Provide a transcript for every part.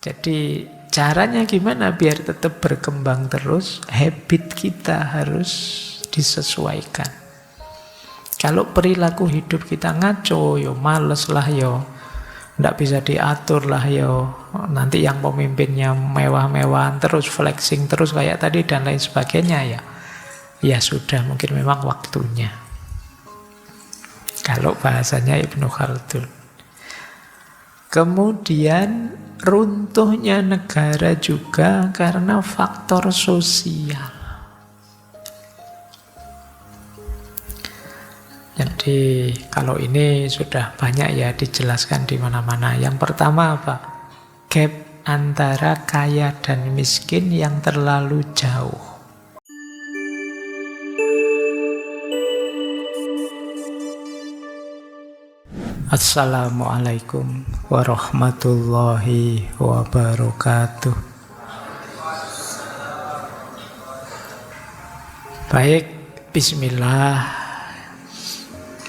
Jadi caranya gimana biar tetap berkembang terus? Habit kita harus disesuaikan. Kalau perilaku hidup kita ngaco, yo males lah yo, nggak bisa diatur lah yo. Nanti yang pemimpinnya mewah-mewahan terus, flexing terus kayak tadi dan lain sebagainya ya sudah, mungkin memang waktunya. Kalau bahasanya Ibnu Khaldun. Kemudian runtuhnya negara juga karena faktor sosial. Jadi kalau ini sudah banyak ya dijelaskan di mana-mana. Yang pertama apa? Gap antara kaya dan miskin yang terlalu jauh. Assalamualaikum warahmatullahi wabarakatuh. Baik, bismillah.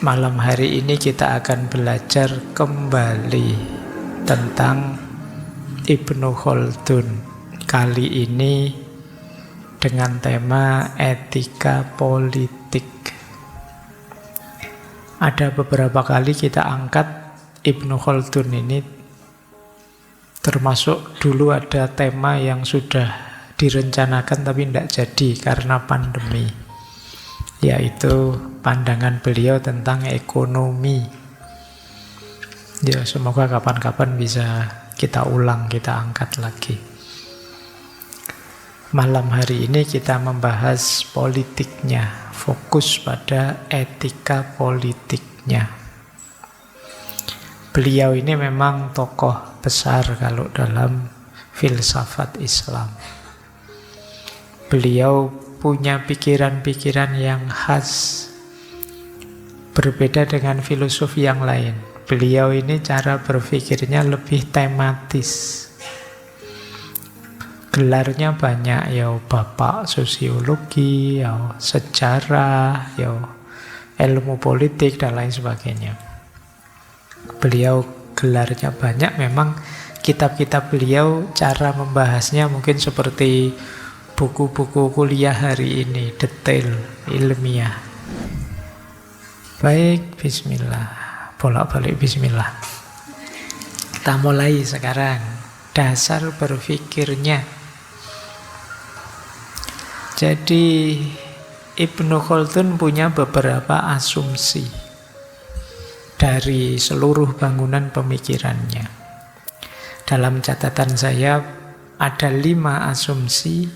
Malam hari ini kita akan belajar kembali tentang Ibnu Khaldun. Kali ini dengan tema etika politik. Ada beberapa kali kita angkat Ibnu Khaldun ini, termasuk dulu ada tema yang sudah direncanakan tapi tidak jadi karena pandemi, yaitu pandangan beliau tentang ekonomi. Ya, semoga kapan-kapan bisa kita ulang, kita angkat lagi. Malam hari ini kita membahas politiknya, fokus pada etika politiknya. Beliau ini memang tokoh besar kalau dalam filsafat Islam. Beliau punya pikiran-pikiran yang khas, berbeda dengan filosof yang lain. Beliau ini cara berpikirnya lebih tematis. Gelarnya banyak, ya bapak sosiologi, ya sejarah, ya ilmu politik dan lain sebagainya. Beliau gelarnya banyak, memang kitab-kitab beliau cara membahasnya mungkin seperti buku-buku kuliah hari ini, detail, ilmiah. Baik, bismillah. Bolak-balik bismillah. Kita mulai sekarang. Dasar berpikirnya. Jadi Ibnu Khaldun punya beberapa asumsi dari seluruh bangunan pemikirannya. Dalam catatan saya ada 5 asumsi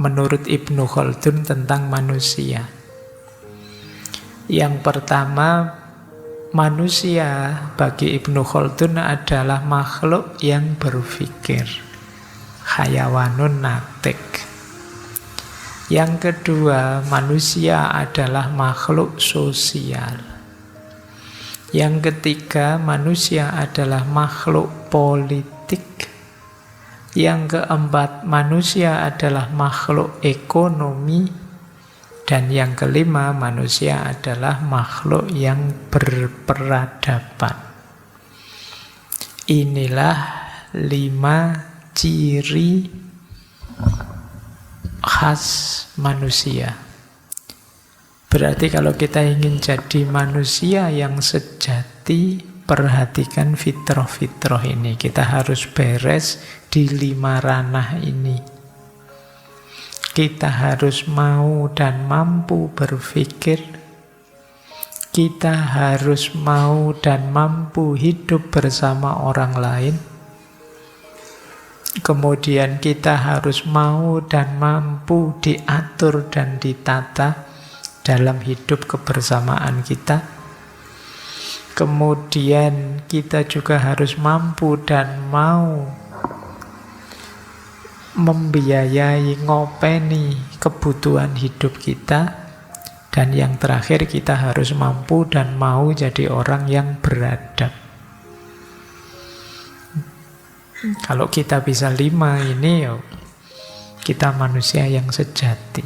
menurut Ibnu Khaldun tentang manusia. Yang pertama, manusia bagi Ibnu Khaldun adalah makhluk yang berpikir. Hayawanun natik. Yang kedua, manusia adalah makhluk sosial. Yang ketiga, manusia adalah makhluk politik. Yang keempat, manusia adalah makhluk ekonomi. Dan yang kelima, manusia adalah makhluk yang berperadaban. Inilah 5 ciri khas manusia. Berarti kalau kita ingin jadi manusia yang sejati, perhatikan fitrah-fitrah ini. Kita harus beres di 5 ranah ini. Kita harus mau dan mampu berpikir. Kita harus mau dan mampu hidup bersama orang lain. Kemudian kita harus mau dan mampu diatur dan ditata dalam hidup kebersamaan kita. Kemudian kita juga harus mampu dan mau membiayai, ngopeni kebutuhan hidup kita. Dan yang terakhir, kita harus mampu dan mau jadi orang yang beradab. Kalau kita bisa 5 ini, kita manusia yang sejati.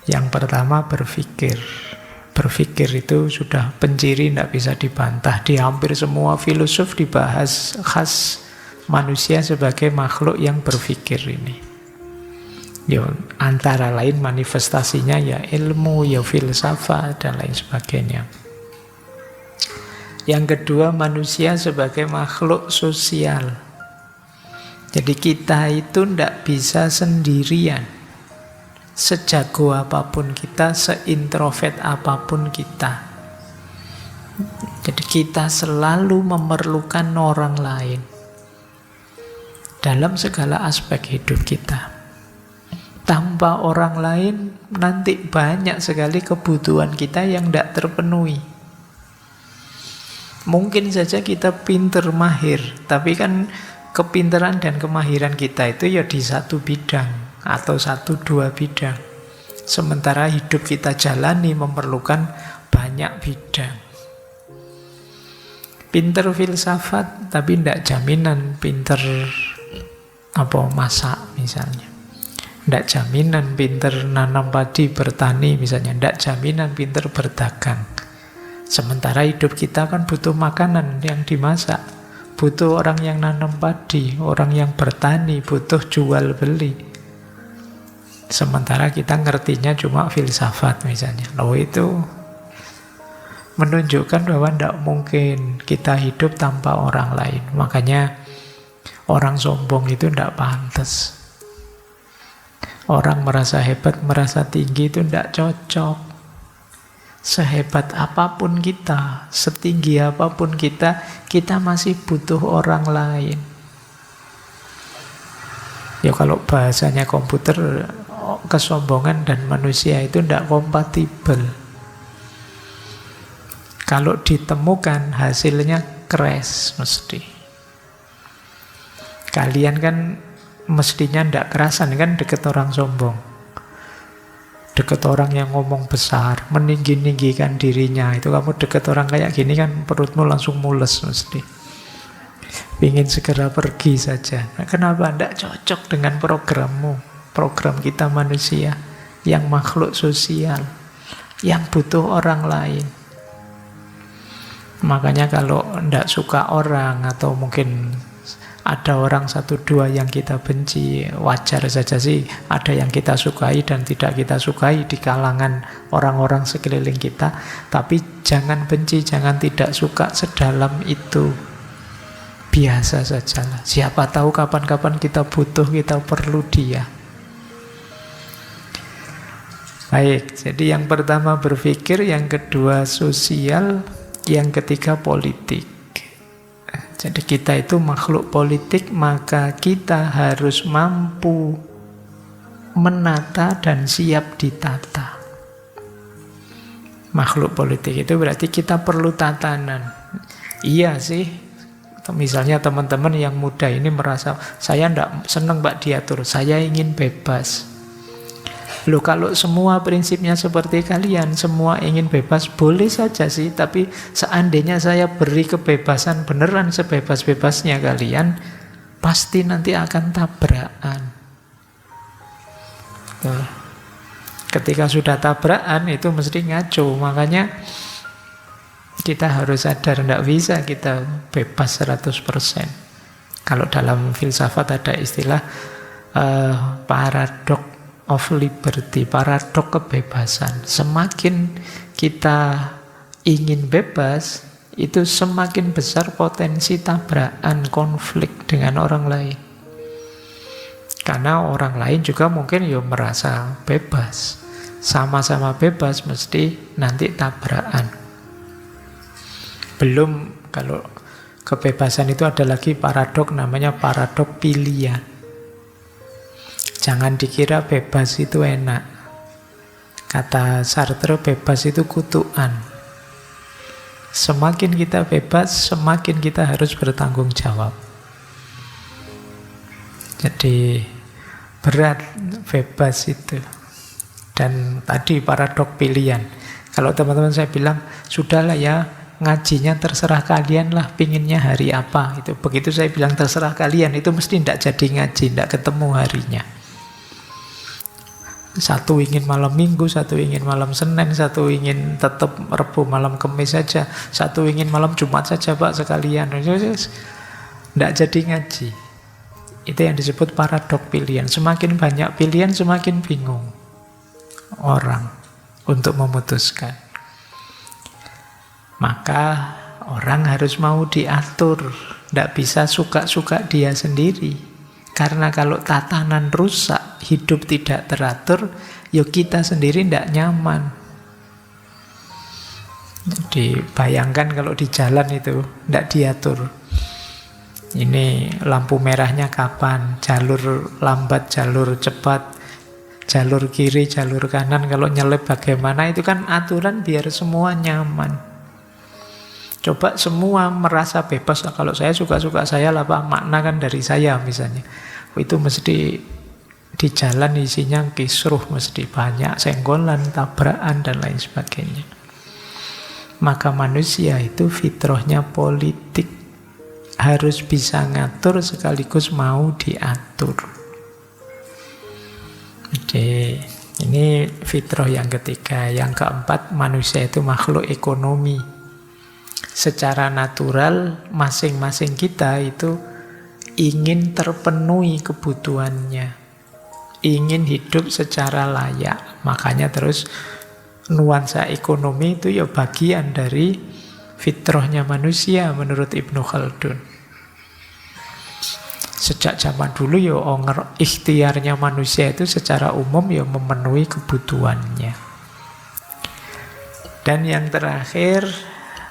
Yang pertama berpikir. berpikir itu sudah penciri, tidak bisa dibantah. Di hampir semua filosof dibahas khas manusia sebagai makhluk yang berpikir ini. Ya, antara lain manifestasinya ya ilmu, ya filsafat, dan lain sebagainya. Yang kedua, manusia sebagai makhluk sosial. Jadi kita itu tidak bisa sendirian. Sejago apapun kita, seintrovert apapun kita. Jadi kita selalu memerlukan orang lain dalam segala aspek hidup kita. Tanpa orang lain, nanti banyak sekali kebutuhan kita yang tidak terpenuhi. Mungkin saja kita pinter mahir, tapi kan kepinteran dan kemahiran kita itu ya di satu bidang atau 1-2 bidang. Sementara hidup kita jalani memerlukan banyak bidang. Pinter filsafat tapi tidak jaminan pinter masak misalnya. Tidak jaminan pinter nanam padi, bertani misalnya. Tidak jaminan pinter berdagang. Sementara hidup kita kan butuh makanan yang dimasak. Butuh orang yang nanam padi, orang yang bertani, butuh jual beli. Sementara kita ngertinya cuma filsafat misalnya. Itu menunjukkan bahwa tidak mungkin kita hidup tanpa orang lain. Makanya orang sombong itu tidak pantas. Orang merasa hebat, merasa tinggi itu tidak cocok. Sehebat apapun kita, setinggi apapun kita masih butuh orang lain. Ya kalau bahasanya komputer, kesombongan dan manusia itu tidak kompatibel. Kalau ditemukan hasilnya crash mesti. Kalian kan mestinya tidak kerasan kan deket orang sombong, deket orang yang ngomong besar, meninggi-ninggikan dirinya. Itu kamu deket orang kayak gini kan perutmu langsung mules mesti. Ingin segera pergi saja. Nah, kenapa tidak cocok dengan programmu? Program kita manusia yang makhluk sosial, yang butuh orang lain. Makanya kalau tidak suka orang atau mungkin ada orang 1-2 yang kita benci, wajar saja sih ada yang kita sukai dan tidak kita sukai di kalangan orang-orang sekeliling kita. Tapi jangan benci, jangan tidak suka sedalam itu. Biasa sajalah. Siapa tahu kapan-kapan kita butuh, kita perlu dia. Baik, jadi yang pertama berpikir, yang kedua sosial, yang ketiga politik. Jadi kita itu makhluk politik, maka kita harus mampu menata dan siap ditata. Makhluk politik itu berarti kita perlu tatanan. Iya sih, misalnya teman-teman yang muda ini merasa, saya tidak senang Pak diatur, saya ingin bebas. Loh, kalau semua prinsipnya seperti kalian, semua ingin bebas, boleh saja sih. Tapi seandainya saya beri kebebasan beneran sebebas-bebasnya kalian, pasti nanti akan tabrakan. Tuh. Ketika sudah tabrakan itu mesti ngaco. Makanya kita harus sadar, tidak bisa kita bebas 100%. Kalau dalam filsafat ada istilah paradoks of liberty, paradok kebebasan. Semakin kita ingin bebas, itu semakin besar potensi tabrakan, konflik dengan orang lain. Karena orang lain juga mungkin merasa bebas. Sama-sama bebas mesti nanti tabrakan. Belum kalau kebebasan itu ada lagi paradok, namanya paradok pilihan. Jangan dikira bebas itu enak. Kata Sartre, bebas itu kutukan. Semakin kita bebas, semakin kita harus bertanggung jawab. Jadi berat bebas itu. Dan tadi paradok pilihan. Kalau teman-teman saya bilang, sudahlah ya, ngajinya terserah kalian lah, pinginnya hari apa. Itu begitu saya bilang terserah kalian, itu mesti tidak jadi ngaji, tidak ketemu harinya. Satu ingin malam Minggu, satu ingin malam Senin, satu ingin tetap Rebo malam Kamis saja, satu ingin malam Jumat saja Pak sekalian. Tidak jadi ngaji. Itu yang disebut paradok pilihan. Semakin banyak pilihan, semakin bingung orang untuk memutuskan. Maka orang harus mau diatur. Tidak bisa suka-suka dia sendiri. Karena kalau tatanan rusak, hidup tidak teratur, ya kita sendiri tidak nyaman. Jadi bayangkan kalau di jalan itu tidak diatur. Ini lampu merahnya kapan, jalur lambat, jalur cepat, jalur kiri, jalur kanan, kalau nyelip bagaimana, itu kan aturan biar semua nyaman. Coba semua merasa bebas, kalau saya suka-suka saya lah Pak, makna kan dari saya misalnya. Itu mesti di jalan isinya kisruh, mesti banyak senggolan, tabrakan, dan lain sebagainya. Maka manusia itu fitrahnya politik, harus bisa ngatur sekaligus mau diatur. Jadi ini fitrah yang ketiga. Yang keempat, manusia itu makhluk ekonomi. Secara natural masing-masing kita itu ingin terpenuhi kebutuhannya, ingin hidup secara layak. Makanya terus nuansa ekonomi itu ya bagian dari fitrahnya manusia menurut Ibnu Khaldun. Sejak zaman dulu ya ikhtiarnya manusia itu secara umum ya memenuhi kebutuhannya. Dan yang terakhir,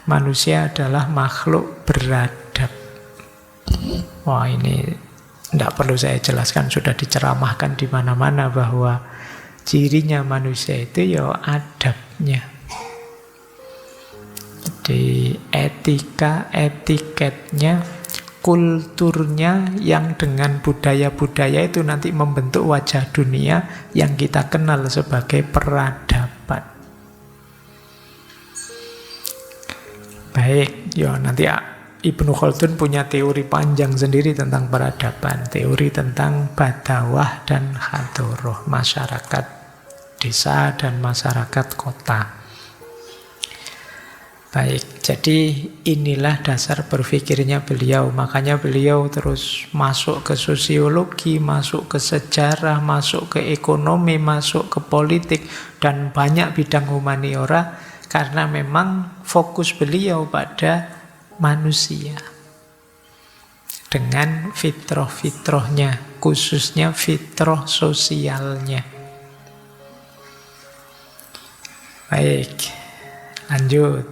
manusia adalah makhluk beradab. Wah, ini tidak perlu saya jelaskan, sudah diceramahkan di mana-mana bahwa cirinya manusia itu ya adabnya. Jadi etika, etiketnya, kulturnya yang dengan budaya-budaya itu nanti membentuk wajah dunia yang kita kenal sebagai peradaban. Baik, ya nanti Ibnu Khaldun punya teori panjang sendiri tentang peradaban, teori tentang badawah dan hadoroh, masyarakat desa dan masyarakat kota. Baik, jadi inilah dasar berpikirnya beliau. Makanya beliau terus masuk ke sosiologi, masuk ke sejarah, masuk ke ekonomi, masuk ke politik, dan banyak bidang humaniora, karena memang fokus beliau pada manusia dengan fitrah-fitrahnya, khususnya fitrah sosialnya. Baik, lanjut.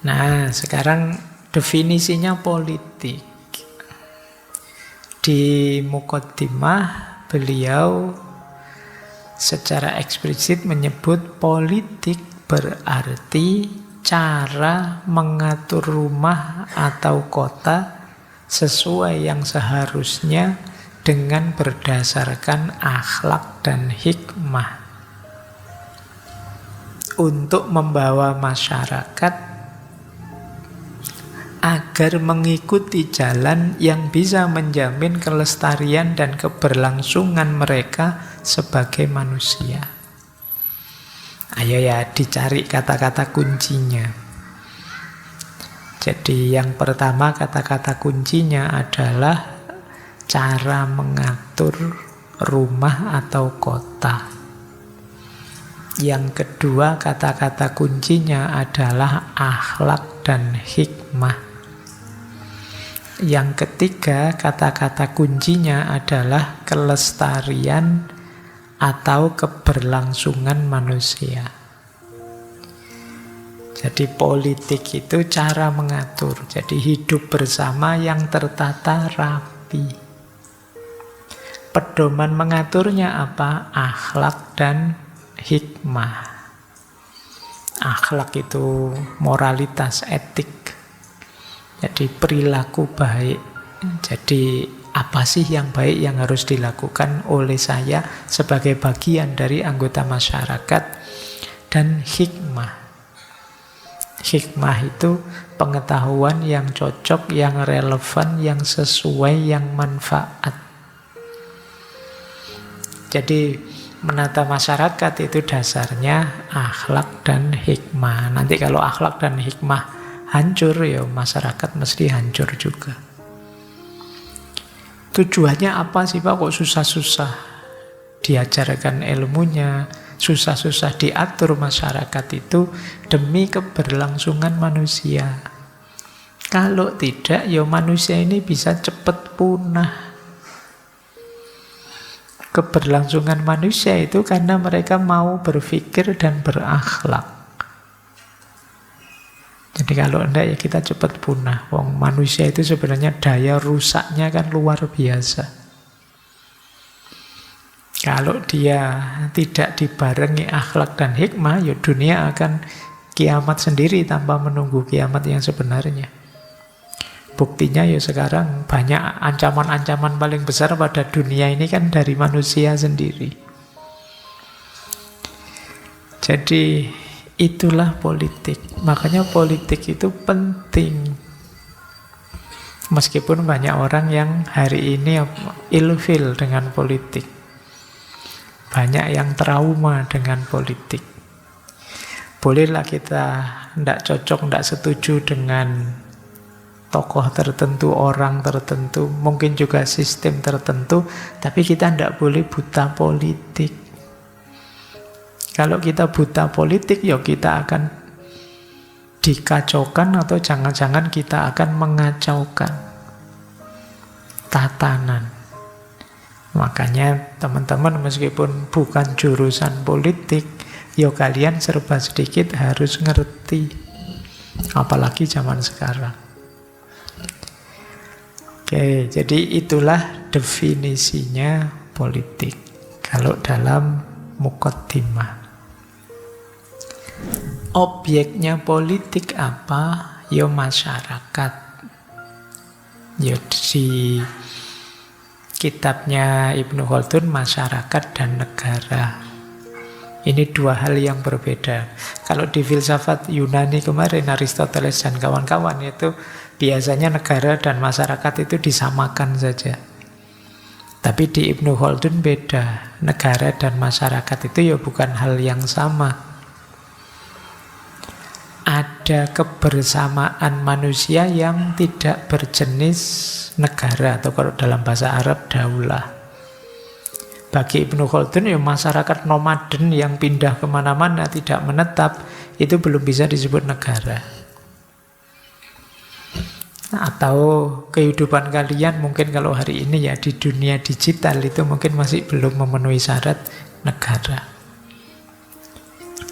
Nah, sekarang definisinya politik. Di Muqaddimah beliau secara eksplisit menyebut politik berarti cara mengatur rumah atau kota sesuai yang seharusnya dengan berdasarkan akhlak dan hikmah untuk membawa masyarakat agar mengikuti jalan yang bisa menjamin kelestarian dan keberlangsungan mereka sebagai manusia. Ayo ya, dicari kata-kata kuncinya. Jadi yang pertama, kata-kata kuncinya adalah cara mengatur rumah atau kota. Yang kedua, kata-kata kuncinya adalah akhlak dan hikmah. Yang ketiga, kata-kata kuncinya adalah kelestarian atau keberlangsungan manusia. Jadi politik itu cara mengatur. Jadi hidup bersama yang tertata rapi. Pedoman mengaturnya apa? Akhlak dan hikmah. Akhlak itu moralitas, etik. Jadi perilaku baik. Jadi apa sih yang baik yang harus dilakukan oleh saya sebagai bagian dari anggota masyarakat. Dan hikmah. Hikmah itu pengetahuan yang cocok, yang relevan, yang sesuai, yang manfaat. Jadi menata masyarakat itu dasarnya akhlak dan hikmah. Nanti kalau akhlak dan hikmah hancur, ya masyarakat mesti hancur juga. Tujuannya apa sih Pak? Kok susah-susah diajarkan ilmunya, susah-susah diatur masyarakat itu demi keberlangsungan manusia. Kalau tidak, ya manusia ini bisa cepat punah. Keberlangsungan manusia itu karena mereka mau berpikir dan berakhlak. Jadi kalau enggak ya kita cepat punah. Wong manusia itu sebenarnya daya rusaknya kan luar biasa. Kalau dia tidak dibarengi akhlak dan hikmah, ya dunia akan kiamat sendiri tanpa menunggu kiamat yang sebenarnya. Buktinya ya sekarang banyak ancaman-ancaman paling besar pada dunia ini kan dari manusia sendiri. Jadi itulah politik. Makanya politik itu penting. Meskipun banyak orang yang hari ini ilfil dengan politik. Banyak yang trauma dengan politik. Bolehlah kita tidak cocok, tidak setuju dengan tokoh tertentu, orang tertentu, mungkin juga sistem tertentu, tapi kita tidak boleh buta politik. Kalau kita buta politik, ya kita akan dikacaukan atau jangan-jangan kita akan mengacaukan tatanan. Makanya teman-teman meskipun bukan jurusan politik, ya kalian serba sedikit harus ngerti. Apalagi zaman sekarang. Oke, jadi itulah definisinya politik. Kalau dalam Muqaddimah. Objeknya politik apa? Ya masyarakat. Ya di kitabnya Ibnu Khaldun, masyarakat dan negara. Ini dua hal yang berbeda. Kalau di filsafat Yunani kemarin, Aristoteles dan kawan-kawan itu biasanya negara dan masyarakat itu disamakan saja. Tapi di Ibnu Khaldun beda. Negara dan masyarakat itu ya bukan hal yang sama. Ada kebersamaan manusia yang tidak berjenis negara, atau kalau dalam bahasa Arab daulah. Bagi Ibnu Khaldun ya masyarakat nomaden yang pindah kemana-mana tidak menetap, itu belum bisa disebut negara. Atau kehidupan kalian mungkin kalau hari ini ya di dunia digital itu mungkin masih belum memenuhi syarat negara.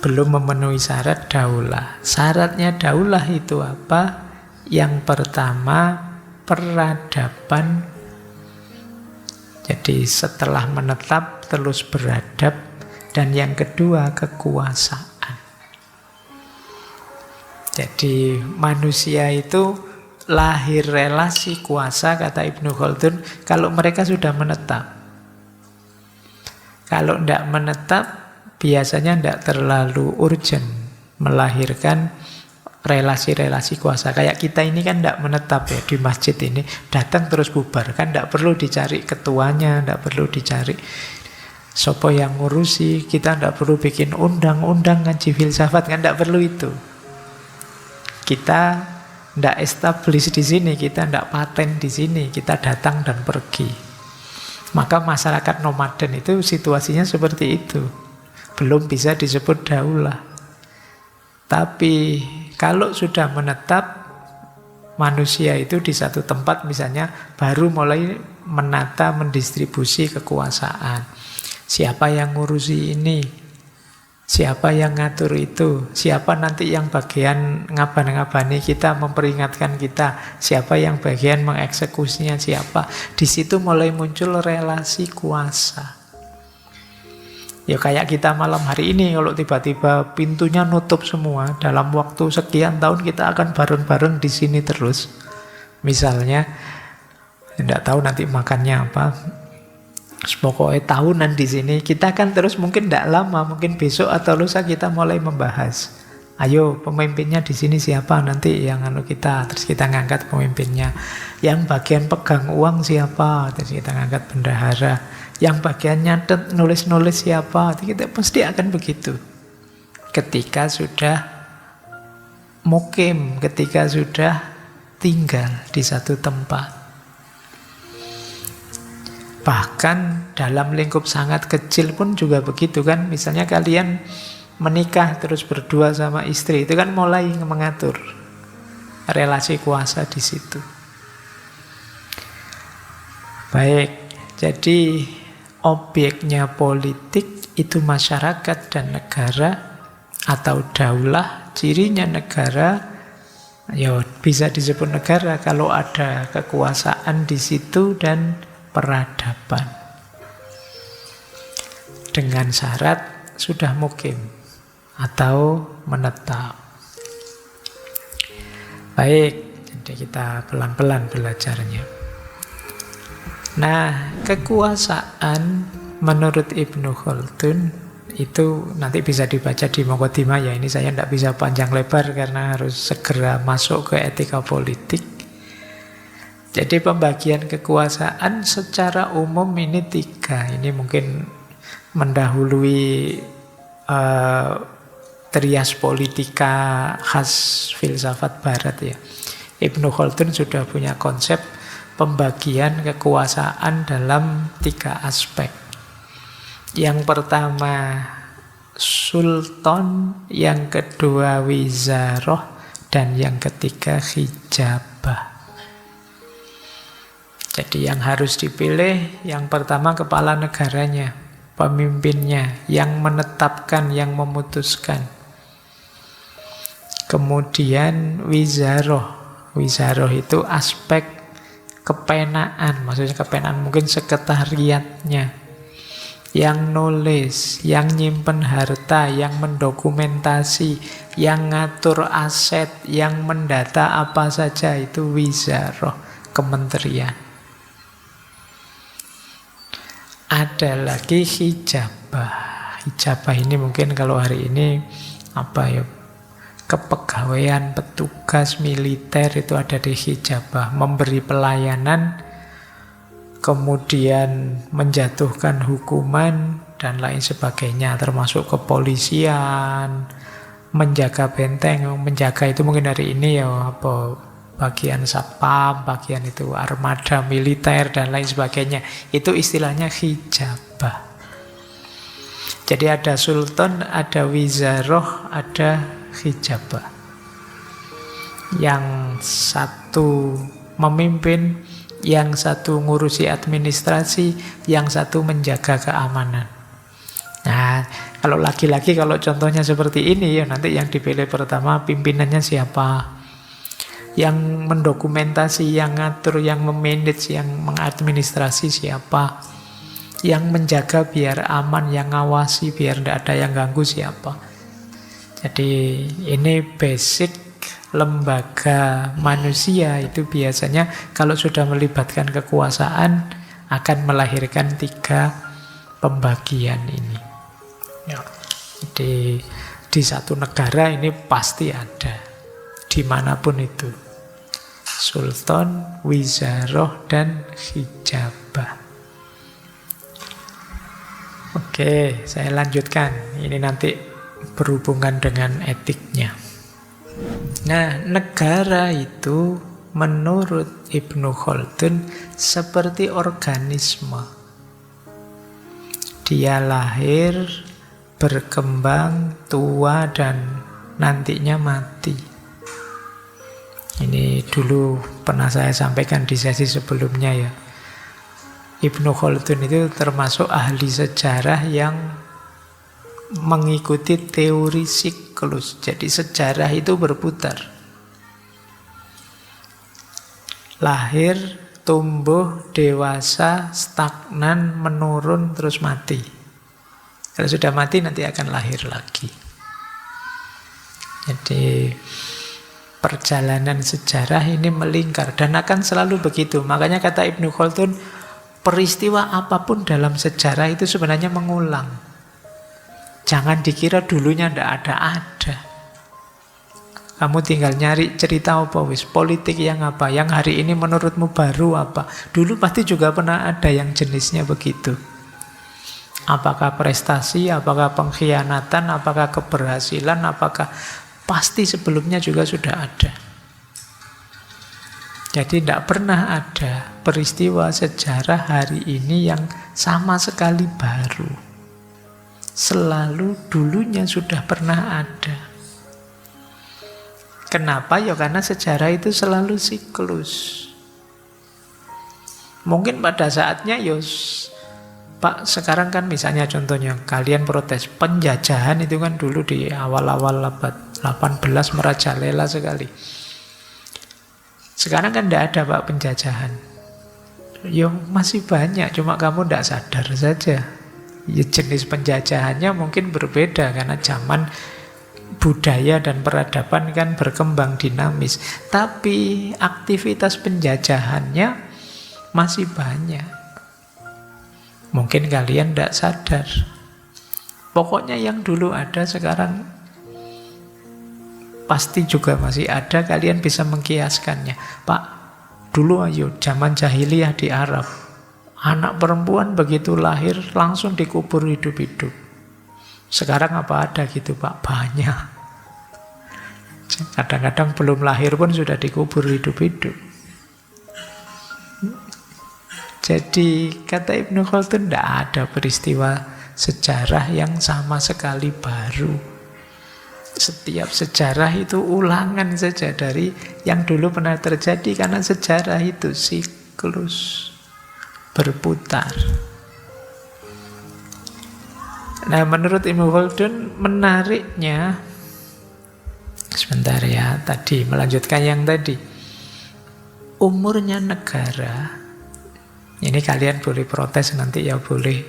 Belum memenuhi syarat daulah. Syaratnya daulah itu apa? Yang pertama, peradaban. Jadi setelah menetap terus beradab. Dan yang kedua, kekuasaan. Jadi manusia itu lahir relasi kuasa, kata Ibnu Khaldun, kalau mereka sudah menetap. Kalau tidak menetap, biasanya tidak terlalu urgent melahirkan relasi-relasi kuasa. Kayak kita ini kan tidak menetap ya di masjid ini, datang terus bubar. Kan tidak perlu dicari ketuanya, tidak perlu dicari sopo yang ngurusi. Kita tidak perlu bikin undang-undang ngaji filsafat, kan tidak perlu itu. Kita tidak establish di sini, kita tidak paten di sini, kita datang dan pergi. Maka masyarakat nomaden itu situasinya seperti itu. Belum bisa disebut daulah. Tapi kalau sudah menetap, manusia itu di satu tempat misalnya baru mulai menata, mendistribusi kekuasaan. Siapa yang ngurusi ini? Siapa yang ngatur itu? Siapa nanti yang bagian ngaban-ngabani kita, memperingatkan kita? Siapa yang bagian mengeksekusinya? Siapa? Di situ mulai muncul relasi kuasa. Ya kayak kita malam hari ini, kalau tiba-tiba pintunya nutup semua, dalam waktu sekian tahun kita akan bareng-bareng di sini terus. Misalnya, tidak tahu nanti makannya apa. Pokoknya tahunan di sini, kita kan terus mungkin tidak lama, mungkin besok atau lusa kita mulai membahas. Ayo pemimpinnya di sini siapa nanti yang kita, terus kita ngangkat pemimpinnya. Yang bagian pegang uang siapa, terus kita ngangkat bendahara. Yang bagian nyatet, nulis-nulis siapa, kita pasti akan begitu. Ketika sudah mukim, ketika sudah tinggal di satu tempat. Bahkan dalam lingkup sangat kecil pun juga begitu kan. Misalnya kalian menikah terus berdua sama istri, itu kan mulai mengatur relasi kuasa di situ. Baik, jadi objeknya politik itu masyarakat dan negara atau daulah. Cirinya negara, ya bisa disebut negara kalau ada kekuasaan di situ dan peradaban. Dengan syarat sudah mukim atau menetap. Baik, jadi kita pelan-pelan belajarnya. Nah, kekuasaan menurut Ibnu Khaldun itu nanti bisa dibaca di Muqaddimah ya. Ini saya tidak bisa panjang lebar karena harus segera masuk ke etika politik. Jadi pembagian kekuasaan secara umum ini 3. Ini mungkin mendahului trias politika khas filsafat barat ya. Ibnu Khaldun sudah punya konsep pembagian kekuasaan dalam 3 aspek. Yang pertama sultan, yang kedua wizaroh, dan yang ketiga hijabah. Jadi yang harus dipilih yang pertama kepala negaranya, pemimpinnya, yang menetapkan, yang memutuskan. Kemudian wizaroh. Wizaroh itu aspek kepenaan, maksudnya kepenaan mungkin sekretariatnya, yang nulis, yang nyimpen harta, yang mendokumentasi, yang ngatur aset, yang mendata apa saja, itu wizaroh, kementerian. Ada lagi hijabah. Hijabah ini mungkin kalau hari ini apa ya, kepegawaian petugas militer itu ada di hijabah, memberi pelayanan, kemudian menjatuhkan hukuman dan lain sebagainya, termasuk kepolisian, menjaga benteng. Menjaga itu mungkin hari ini ya apa, bagian satpam, bagian itu armada militer dan lain sebagainya. Itu istilahnya hijabah. Jadi ada sultan, ada wizaroh, ada hijabah. Yang satu memimpin, yang satu ngurusi administrasi, yang satu menjaga keamanan. Nah, kalau laki-laki, kalau contohnya seperti ini, ya nanti yang dipilih pertama pimpinannya siapa, yang mendokumentasi, yang ngatur, yang memanage, yang mengadministrasi siapa, yang menjaga biar aman, yang ngawasi biar tidak ada yang ganggu siapa. Jadi ini basic lembaga manusia itu biasanya kalau sudah melibatkan kekuasaan akan melahirkan 3 pembagian ini. Ya. Jadi di satu negara ini pasti ada, dimanapun itu, sultan, wizaroh, dan hijabah. Oke, saya lanjutkan. Ini nanti berhubungan dengan etiknya. Nah, negara itu menurut Ibnu Khaldun seperti organisme. Dia lahir, berkembang, tua, dan nantinya mati. Ini dulu pernah saya sampaikan di sesi sebelumnya ya. Ibnu Khaldun itu termasuk ahli sejarah yang mengikuti teori siklus. Jadi sejarah itu berputar. Lahir, tumbuh, dewasa, stagnan, menurun, terus mati. Kalau sudah mati nanti akan lahir lagi. Jadi perjalanan sejarah ini melingkar dan akan selalu begitu. Makanya kata Ibnu Khaldun, peristiwa apapun dalam sejarah itu sebenarnya mengulang. Jangan dikira dulunya ndak ada. Kamu tinggal nyari cerita apa wis, politik yang apa, yang hari ini menurutmu baru apa. Dulu pasti juga pernah ada yang jenisnya begitu. Apakah prestasi, apakah pengkhianatan, apakah keberhasilan, apakah pasti sebelumnya juga sudah ada. Jadi tidak pernah ada peristiwa sejarah hari ini yang sama sekali baru. Selalu dulunya sudah pernah ada. Kenapa? Ya karena sejarah itu selalu siklus. Mungkin pada saatnya Pak, sekarang kan misalnya contohnya kalian protes penjajahan itu kan dulu di awal-awal abad 18 merajalela sekali. Sekarang kan tidak ada Pak penjajahan. Ya masih banyak, cuma kamu tidak sadar saja. Ya, jenis penjajahannya mungkin berbeda karena zaman budaya dan peradaban kan berkembang dinamis. Tapi aktivitas penjajahannya masih banyak. Mungkin kalian tidak sadar. Pokoknya yang dulu ada sekarang pasti juga masih ada, kalian bisa mengkiaskannya. Pak, dulu ayo zaman jahiliyah di Arab, anak perempuan begitu lahir langsung dikubur hidup-hidup. Sekarang apa ada gitu Pak? Banyak. Kadang-kadang belum lahir pun sudah dikubur hidup-hidup. Jadi kata Ibnu Khaldun tidak ada peristiwa sejarah yang sama sekali baru. Setiap sejarah itu ulangan saja dari yang dulu pernah terjadi, karena sejarah itu siklus berputar. Nah, menurut Ibnu Khaldun menariknya, sebentar ya, tadi melanjutkan yang tadi, umurnya negara, ini kalian boleh protes nanti ya, boleh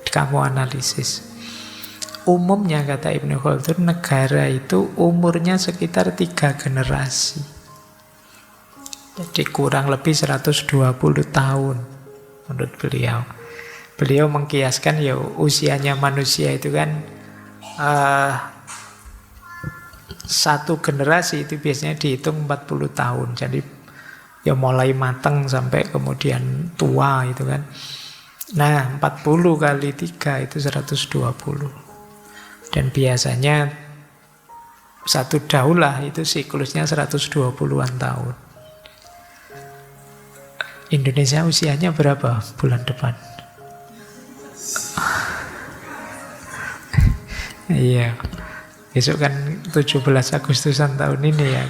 kamu analisis. Umumnya kata Ibnu Khaldun, negara itu umurnya sekitar 3 generasi. Jadi kurang lebih 120 tahun menurut beliau. Beliau mengkiaskan ya usianya manusia itu kan satu generasi itu biasanya dihitung 40 tahun. Jadi ya mulai matang sampai kemudian tua itu kan. Nah 40 kali 3 itu 120. Dan biasanya satu daulah itu siklusnya 120-an tahun. Indonesia usianya berapa bulan depan? Iya, besok kan 17 Agustusan tahun ini ya.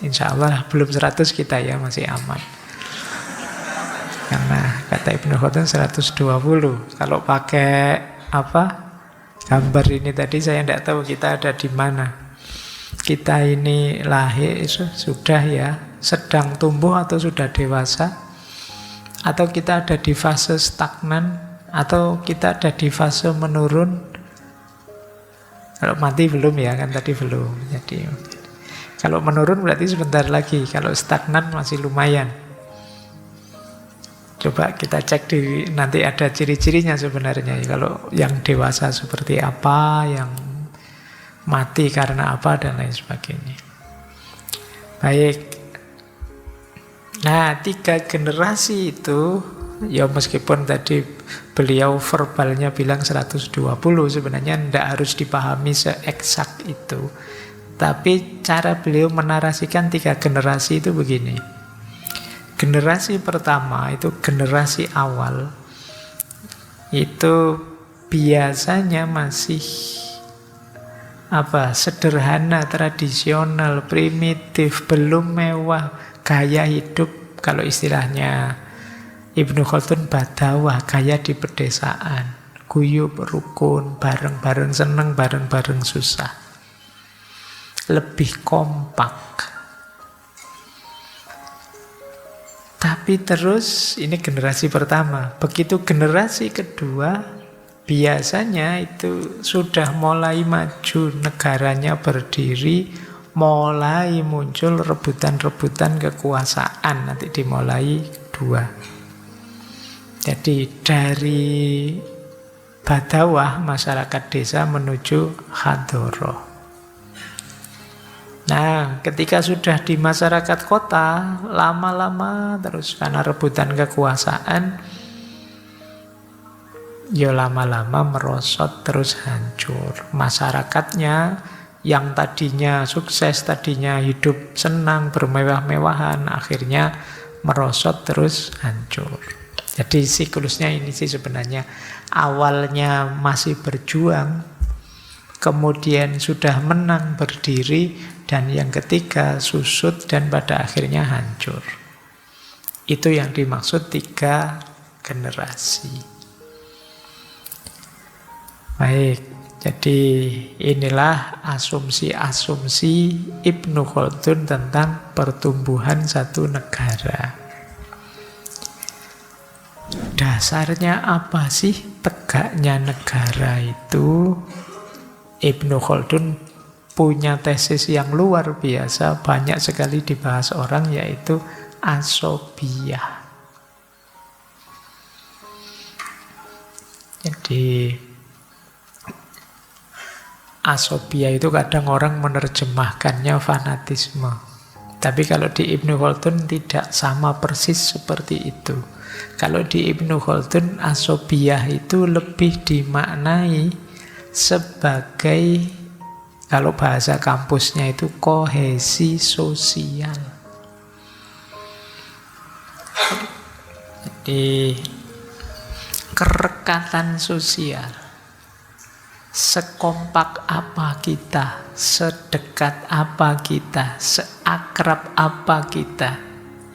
Insya Allah belum 100 kita ya, masih aman. Karena kata Ibnu Khaldun 120. Kalau pakai gambar ini tadi saya tidak tahu kita ada di mana. Kita ini lahir sudah ya, sedang tumbuh atau sudah dewasa, atau kita ada di fase stagnan, atau kita ada di fase menurun. Kalau mati belum ya, kan tadi belum. Jadi kalau menurun berarti sebentar lagi. Kalau stagnan masih lumayan. Coba kita cek nanti ada ciri-cirinya sebenarnya. Kalau yang dewasa seperti apa, yang mati karena apa, dan lain sebagainya. Baik. Nah, 3 generasi itu, ya meskipun tadi beliau verbalnya bilang 120, sebenarnya tidak harus dipahami seeksak itu. Tapi cara beliau menarasikan 3 generasi itu begini. Generasi pertama itu generasi awal, itu biasanya masih sederhana, tradisional, primitif, belum mewah, gaya hidup kalau istilahnya Ibnu Khaldun badawah, gaya di pedesaan, guyub, rukun, bareng-bareng seneng, bareng-bareng susah, lebih kompak. Tapi terus ini generasi pertama. Begitu generasi kedua, biasanya itu sudah mulai maju, negaranya berdiri, mulai muncul rebutan-rebutan kekuasaan. Nanti dimulai kedua. Jadi dari badawah, masyarakat desa, menuju hadoroh. Nah, ketika sudah di masyarakat kota, lama-lama terus karena rebutan kekuasaan, ya lama-lama merosot terus hancur. Masyarakatnya yang tadinya sukses, tadinya hidup senang, bermewah-mewahan, akhirnya merosot terus hancur. Jadi siklusnya ini sih sebenarnya. Awalnya masih berjuang, kemudian sudah menang berdiri, dan yang ketiga susut dan pada akhirnya hancur. Itu yang dimaksud 3 generasi. Baik, jadi inilah asumsi-asumsi Ibnu Khaldun tentang pertumbuhan satu negara. Dasarnya apa sih tegaknya negara itu? Ibnu Khaldun punya tesis yang luar biasa, banyak sekali dibahas orang, yaitu asobiyah. Jadi asobiyah itu kadang orang menerjemahkannya fanatisme. Tapi kalau di Ibnu Khaldun tidak sama persis seperti itu. Kalau di Ibnu Khaldun asobiyah itu lebih dimaknai sebagai, kalau bahasa kampusnya itu, kohesi sosial. Jadi kerekatan sosial. Sekompak apa kita, sedekat apa kita, seakrab apa kita,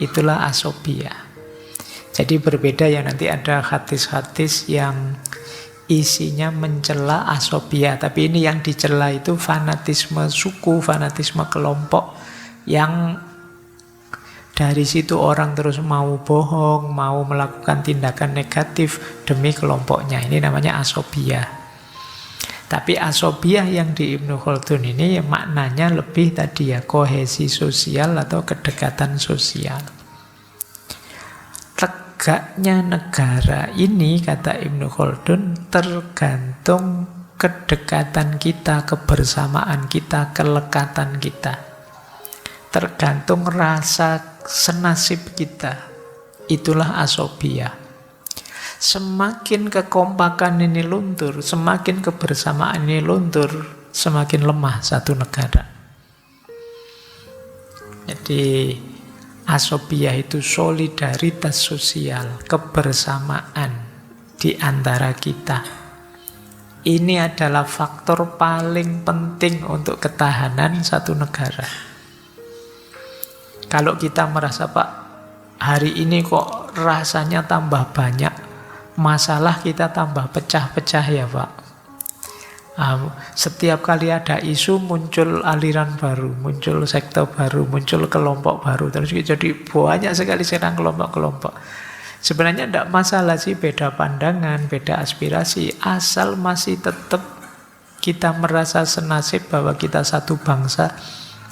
itulah asobiyah. Jadi berbeda ya, nanti ada hadis-hadis yang isinya mencela asobiyah, tapi ini yang dicela itu fanatisme suku, fanatisme kelompok, yang dari situ orang terus mau bohong, mau melakukan tindakan negatif demi kelompoknya. Ini namanya asobiyah. Tapi asobiyah yang di Ibnu Khaldun ini maknanya lebih tadi ya, kohesi sosial atau kedekatan sosial. Tegaknya negara ini, kata Ibnu Khaldun, tergantung kedekatan kita, kebersamaan kita, kelekatan kita. Tergantung rasa senasib kita. Itulah asobiyah. Semakin kekompakan ini luntur, semakin kebersamaan ini luntur, semakin lemah satu negara. Jadi asobiyah itu solidaritas sosial, kebersamaan di antara kita. Ini adalah faktor paling penting untuk ketahanan satu negara. Kalau kita merasa, Pak, hari ini kok rasanya tambah banyak masalah, kita tambah pecah-pecah ya Pak. Setiap kali ada isu muncul aliran baru, muncul sektor baru, muncul kelompok baru. Terus jadi banyak sekali serang kelompok-kelompok. Sebenarnya tidak masalah sih, beda pandangan, beda aspirasi, asal masih tetap kita merasa senasib bahwa kita satu bangsa,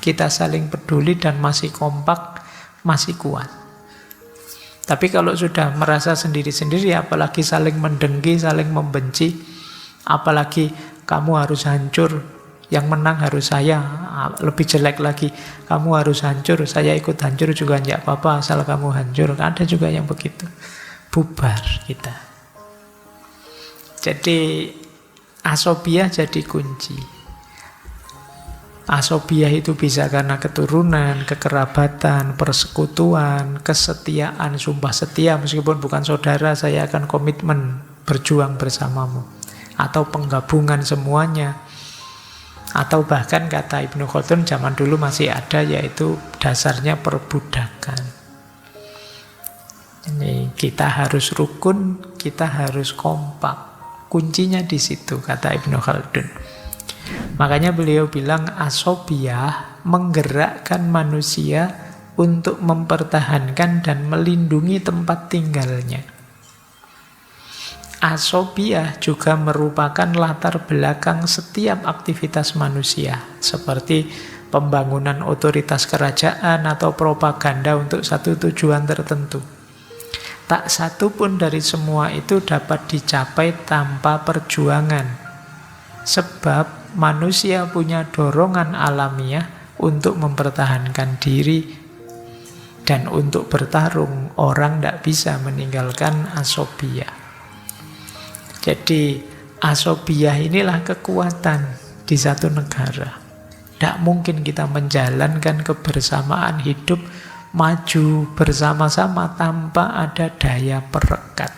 kita saling peduli dan masih kompak, masih kuat. Tapi kalau sudah merasa sendiri-sendiri, apalagi saling mendengki, saling membenci, apalagi kamu harus hancur, yang menang harus saya, lebih jelek lagi, kamu harus hancur, saya ikut hancur juga enggak apa-apa, asal kamu hancur. Ada juga yang begitu. Bubar kita. Jadi asobiyah jadi kunci. Asobiyah itu bisa karena keturunan, kekerabatan, persekutuan, kesetiaan, sumpah setia, meskipun bukan saudara, saya akan komitmen berjuang bersamamu. Atau penggabungan semuanya. Atau bahkan kata Ibnu Khaldun zaman dulu masih ada, yaitu dasarnya perbudakan. Ini kita harus rukun, kita harus kompak. Kuncinya di situ, kata Ibnu Khaldun. Makanya beliau bilang asobiyah menggerakkan manusia untuk mempertahankan dan melindungi tempat tinggalnya. Asobiyah juga merupakan latar belakang setiap aktivitas manusia, seperti pembangunan otoritas kerajaan atau propaganda untuk satu tujuan tertentu. Tak satu pun dari semua itu dapat dicapai tanpa perjuangan. Sebab manusia punya dorongan alamiah untuk mempertahankan diri dan untuk bertarung. Orang tidak bisa meninggalkan asobiyah. Jadi asobiah inilah kekuatan di satu negara. Tidak mungkin kita menjalankan kebersamaan hidup maju bersama-sama tanpa ada daya perekat.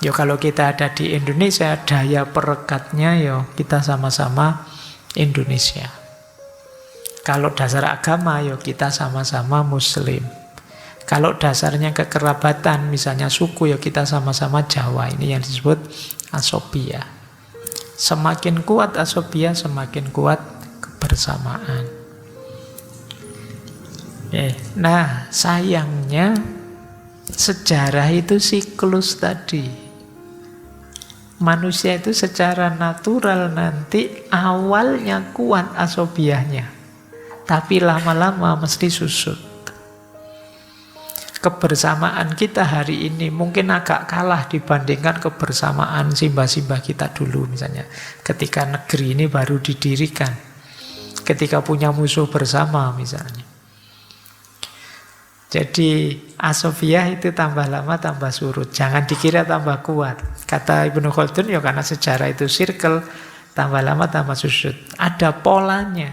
Ya kalau kita ada di Indonesia, daya perekatnya ya kita sama-sama Indonesia. Kalau dasar agama ya kita sama-sama Muslim. Kalau dasarnya kekerabatan, misalnya suku, ya kita sama-sama Jawa. Ini yang disebut asobia. Semakin kuat asobia, semakin kuat kebersamaan. Nah, sayangnya sejarah itu siklus tadi. Manusia itu secara natural nanti awalnya kuat asobiahnya, tapi lama-lama mesti susut. Kebersamaan kita hari ini mungkin agak kalah dibandingkan kebersamaan simbah-simbah kita dulu misalnya. Ketika negeri ini baru didirikan. Ketika punya musuh bersama misalnya. Jadi asobiah itu tambah lama tambah surut. Jangan dikira tambah kuat. Kata Ibnu Khaldun ya karena sejarah itu circle. Tambah lama tambah susut. Ada polanya.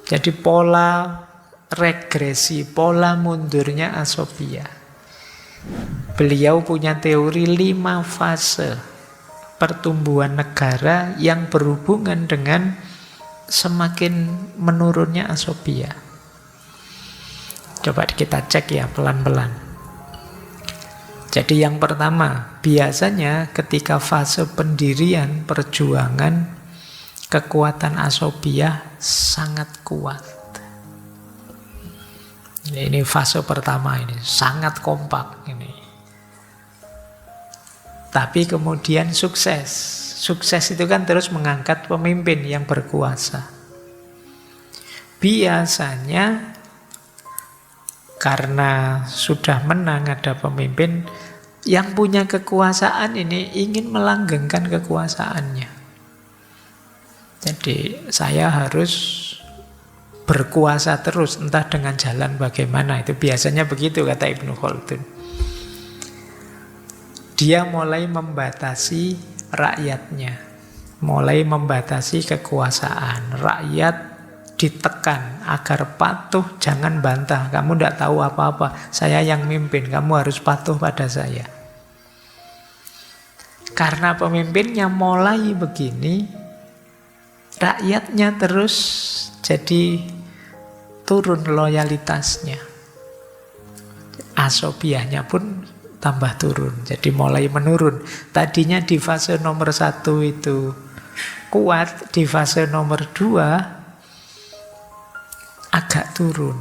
Jadi pola regresi, pola mundurnya asobia. Beliau punya teori 5 fase pertumbuhan negara yang berhubungan dengan semakin menurunnya asobia. Coba kita cek ya pelan-pelan. Jadi yang pertama, biasanya ketika fase pendirian perjuangan, kekuatan asobia sangat kuat. Ini fase pertama ini, sangat kompak ini. Tapi kemudian sukses. Sukses itu kan terus mengangkat pemimpin yang berkuasa. Biasanya karena sudah menang ada pemimpin yang punya kekuasaan ini ingin melanggengkan kekuasaannya. Jadi saya harus berkuasa terus, entah dengan jalan bagaimana. Itu biasanya begitu kata Ibnu Khaldun. Dia mulai membatasi rakyatnya, mulai membatasi kekuasaan. Rakyat ditekan agar patuh, jangan bantah. Kamu tidak tahu apa-apa, saya yang mimpin, kamu harus patuh pada saya. Karena pemimpinnya mulai begini, rakyatnya terus jadi turun loyalitasnya. Asobiahnya pun tambah turun. Jadi mulai menurun. Tadinya di fase nomor 1 itu kuat, di fase nomor 2 agak turun,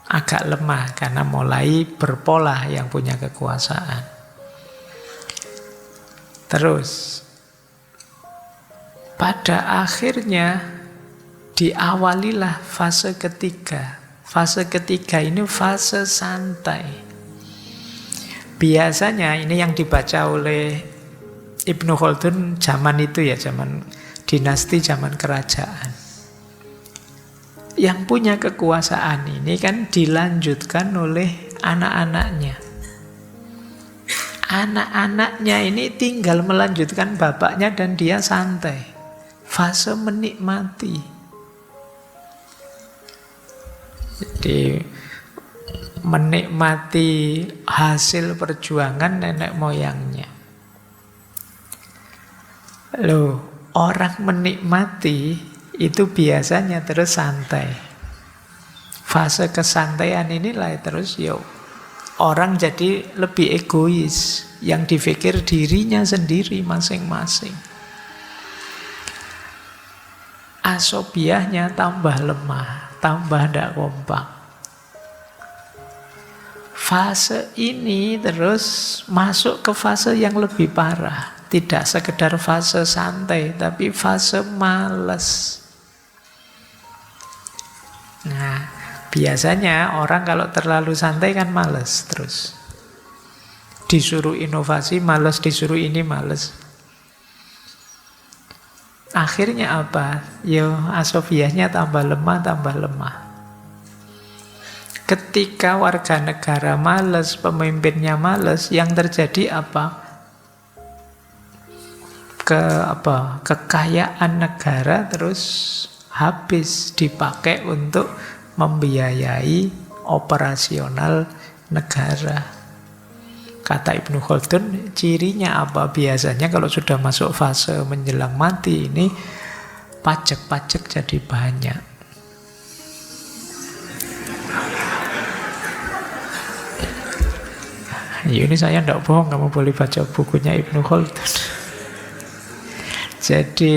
agak lemah karena mulai berpola yang punya kekuasaan. Terus pada akhirnya diawalilah fase ketiga. Fase ketiga ini fase santai. Biasanya ini yang dibaca oleh Ibnu Khaldun zaman itu ya, zaman dinasti, zaman kerajaan. Yang punya kekuasaan ini kan dilanjutkan oleh anak-anaknya. Anak-anaknya ini tinggal melanjutkan bapaknya dan dia santai. Fase menikmati. Jadi menikmati hasil perjuangan nenek moyangnya. Loh, orang menikmati itu biasanya terus santai. Fase kesantaian inilah terus orang jadi lebih egois, yang dipikir dirinya sendiri masing-masing. Asobiahnya tambah lemah, tambah tidak kompak. Fase ini terus masuk ke fase yang lebih parah. Tidak sekedar fase santai, tapi fase malas. Nah, biasanya orang kalau terlalu santai kan malas terus. Disuruh inovasi malas, disuruh ini malas. Akhirnya apa? Asobiahnya tambah lemah, tambah lemah. Ketika warga negara males, pemimpinnya males, yang terjadi apa? Kekayaan negara terus habis dipakai untuk membiayai operasional negara. Kata Ibnu Khaldun, cirinya apa? Biasanya kalau sudah masuk fase menjelang mati ini, pajak-pajak jadi banyak. Ya, ini saya tidak bohong, kamu boleh baca bukunya Ibnu Khaldun. Jadi,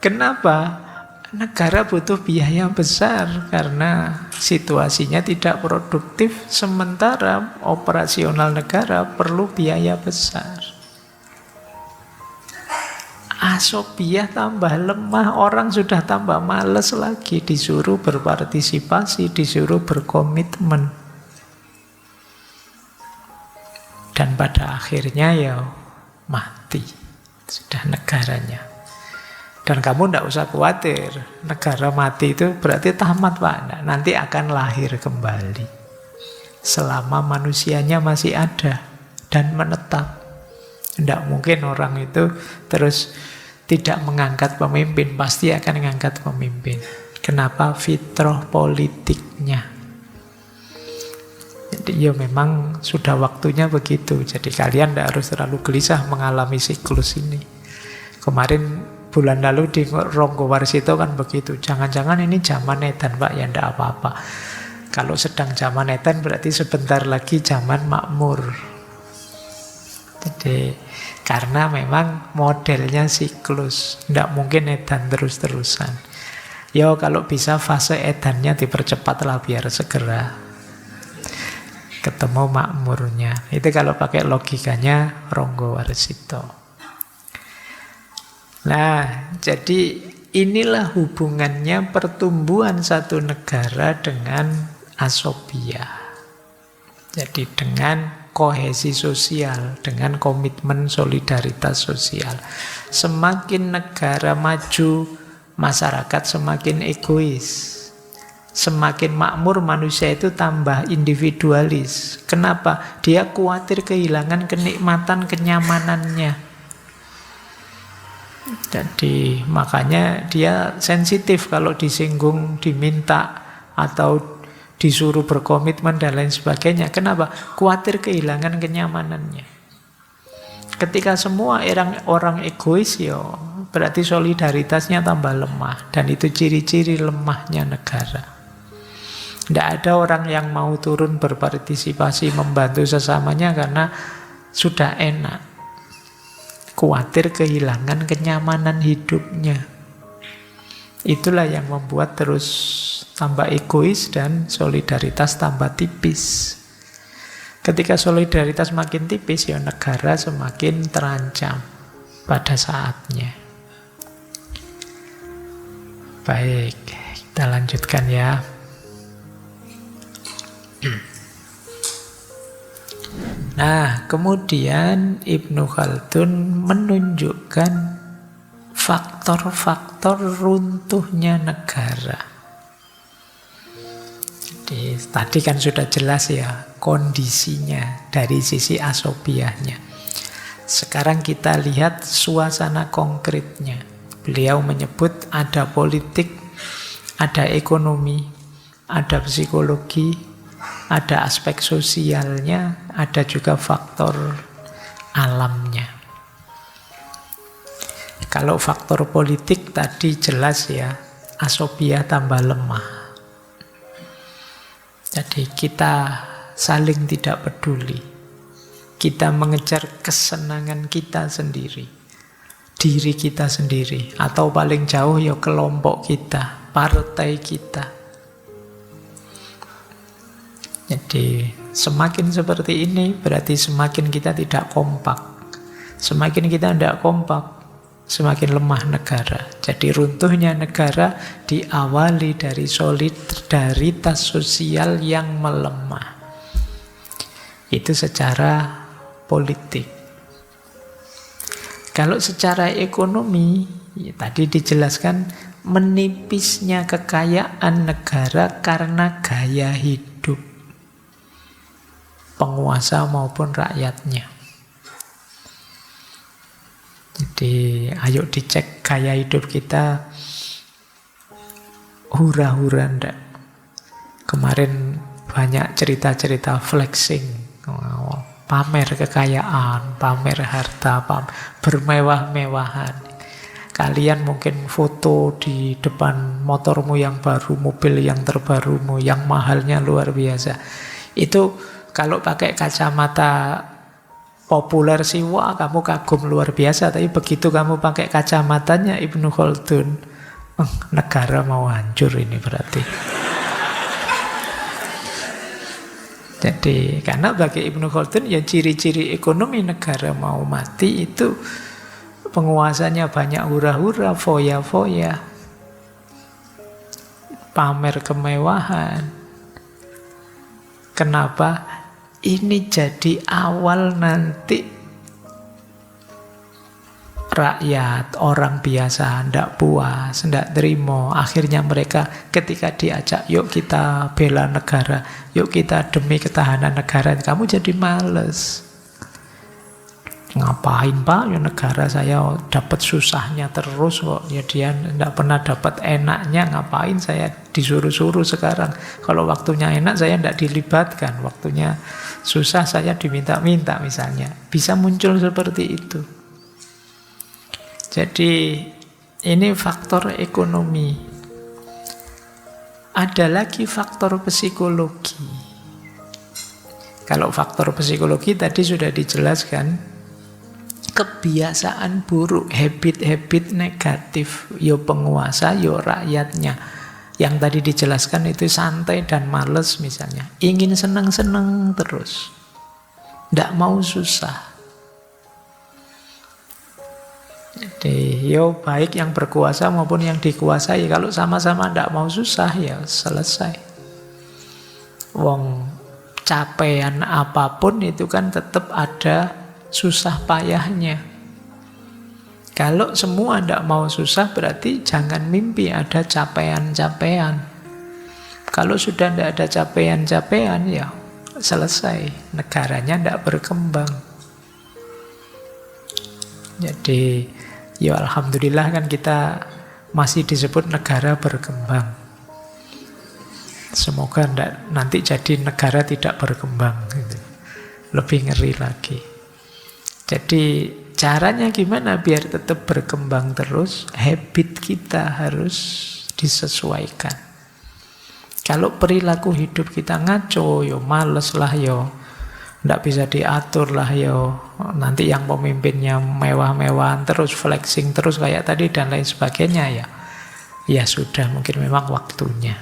kenapa negara butuh biaya besar? Karena situasinya tidak produktif, sementara operasional negara perlu biaya besar. Asobiah tambah lemah, orang sudah tambah males lagi, disuruh berpartisipasi, disuruh berkomitmen. Dan pada akhirnya ya mati sudah negaranya. Dan kamu tidak usah khawatir, negara mati itu berarti tamat Pak. Nah, nanti akan lahir kembali selama manusianya masih ada dan menetap. Tidak mungkin orang itu terus tidak mengangkat pemimpin, pasti akan mengangkat pemimpin. Kenapa? Fitrah politiknya. Jadi ya memang sudah waktunya begitu. Jadi kalian tidak harus terlalu gelisah mengalami siklus ini. Kemarin bulan lalu di Ronggowarsito kan begitu. Jangan-jangan ini zaman edan Pak, ya tidak apa-apa. Kalau sedang zaman edan berarti sebentar lagi zaman makmur. Jadi karena memang modelnya siklus, tidak mungkin edan terus-terusan. Ya kalau bisa fase edannya dipercepatlah biar segera ketemu makmurnya. Itu kalau pakai logikanya Ronggowarsito. Nah, jadi inilah hubungannya pertumbuhan satu negara dengan asobiah. Jadi dengan kohesi sosial, dengan komitmen solidaritas sosial. Semakin negara maju, masyarakat semakin egois. Semakin makmur, manusia itu tambah individualis. Kenapa? Dia khawatir kehilangan kenikmatan, kenyamanannya. Jadi makanya dia sensitif kalau disinggung, diminta, atau disuruh berkomitmen dan lain sebagainya. Kenapa? Khawatir kehilangan kenyamanannya. Ketika semua orang egois, ya berarti solidaritasnya tambah lemah. Dan itu ciri-ciri lemahnya negara. Tidak ada orang yang mau turun berpartisipasi membantu sesamanya karena sudah enak. Khawatir kehilangan kenyamanan hidupnya. Itulah yang membuat terus tambah egois dan solidaritas tambah tipis. Ketika solidaritas makin tipis, ya negara semakin terancam pada saatnya. Baik, kita lanjutkan ya. Nah, kemudian Ibnu Khaldun menunjukkan faktor-faktor runtuhnya negara. Jadi, tadi kan sudah jelas ya kondisinya dari sisi asobiahnya. Sekarang kita lihat suasana konkretnya. Beliau menyebut ada politik, ada ekonomi, ada psikologi, ada aspek sosialnya, ada juga faktor alamnya. Kalau faktor politik tadi jelas ya, asobiah tambah lemah. Jadi kita saling tidak peduli. Kita mengejar kesenangan kita sendiri, diri kita sendiri, atau paling jauh ya kelompok kita, partai kita. Jadi semakin seperti ini berarti semakin kita tidak kompak. Semakin kita tidak kompak, semakin lemah negara. Jadi runtuhnya negara diawali dari solidaritas sosial yang melemah. Itu secara politik. Kalau secara ekonomi, ya tadi dijelaskan menipisnya kekayaan negara karena gaya hidup. penguasa maupun rakyatnya. Jadi ayo dicek gaya hidup kita, hura-hura ndak. Kemarin banyak cerita-cerita flexing, pamer kekayaan, pamer harta, bermewah-mewahan. Kalian mungkin foto di depan motormu yang baru, mobil yang terbarumu, yang mahalnya luar biasa. Itu kalau pakai kacamata populer sih, wah kamu kagum luar biasa. Tapi begitu kamu pakai kacamatanya Ibnu Khaldun, negara mau hancur ini berarti. Jadi karena bagi Ibnu Khaldun ya ciri-ciri ekonomi negara mau mati itu penguasanya banyak hura-hura, foya-foya, pamer kemewahan. Kenapa? Ini jadi awal nanti rakyat, orang biasa ndak puas, ndak terima. Akhirnya mereka ketika diajak, yuk kita bela negara, yuk kita demi ketahanan negara, kamu jadi males. Ngapain Pak? Ya negara saya dapat susahnya terus kok. Ya dia ndak pernah dapat enaknya, ngapain saya disuruh-suruh sekarang. Kalau waktunya enak saya ndak dilibatkan, waktunya susah saya diminta-minta misalnya. Bisa muncul seperti itu. Jadi ini faktor ekonomi. Ada lagi faktor psikologi. Kalau faktor psikologi tadi sudah dijelaskan, kebiasaan buruk, habit-habit negatif, yo penguasa, yo rakyatnya. Yang tadi dijelaskan itu santai dan males misalnya. Ingin senang-senang terus. Ndak mau susah. Jadi yo baik yang berkuasa maupun yang dikuasai, kalau sama-sama ndak mau susah ya selesai. Wong capaian apapun itu kan tetap ada susah payahnya. Kalau semua tidak mau susah berarti jangan mimpi ada capaian-capaian. Kalau sudah tidak ada capaian-capaian ya selesai, negaranya tidak berkembang. Jadi ya alhamdulillah kan kita masih disebut negara berkembang. Semoga nanti jadi negara tidak berkembang gitu. Lebih ngeri lagi. Jadi caranya gimana biar tetap berkembang terus? Habit kita harus disesuaikan. Kalau perilaku hidup kita ngaco, yo males lah yo, ndak bisa diatur lah yo. Nanti yang pemimpinnya mewah-mewahan terus, flexing terus kayak tadi dan lain sebagainya ya. Ya sudah, mungkin memang waktunya.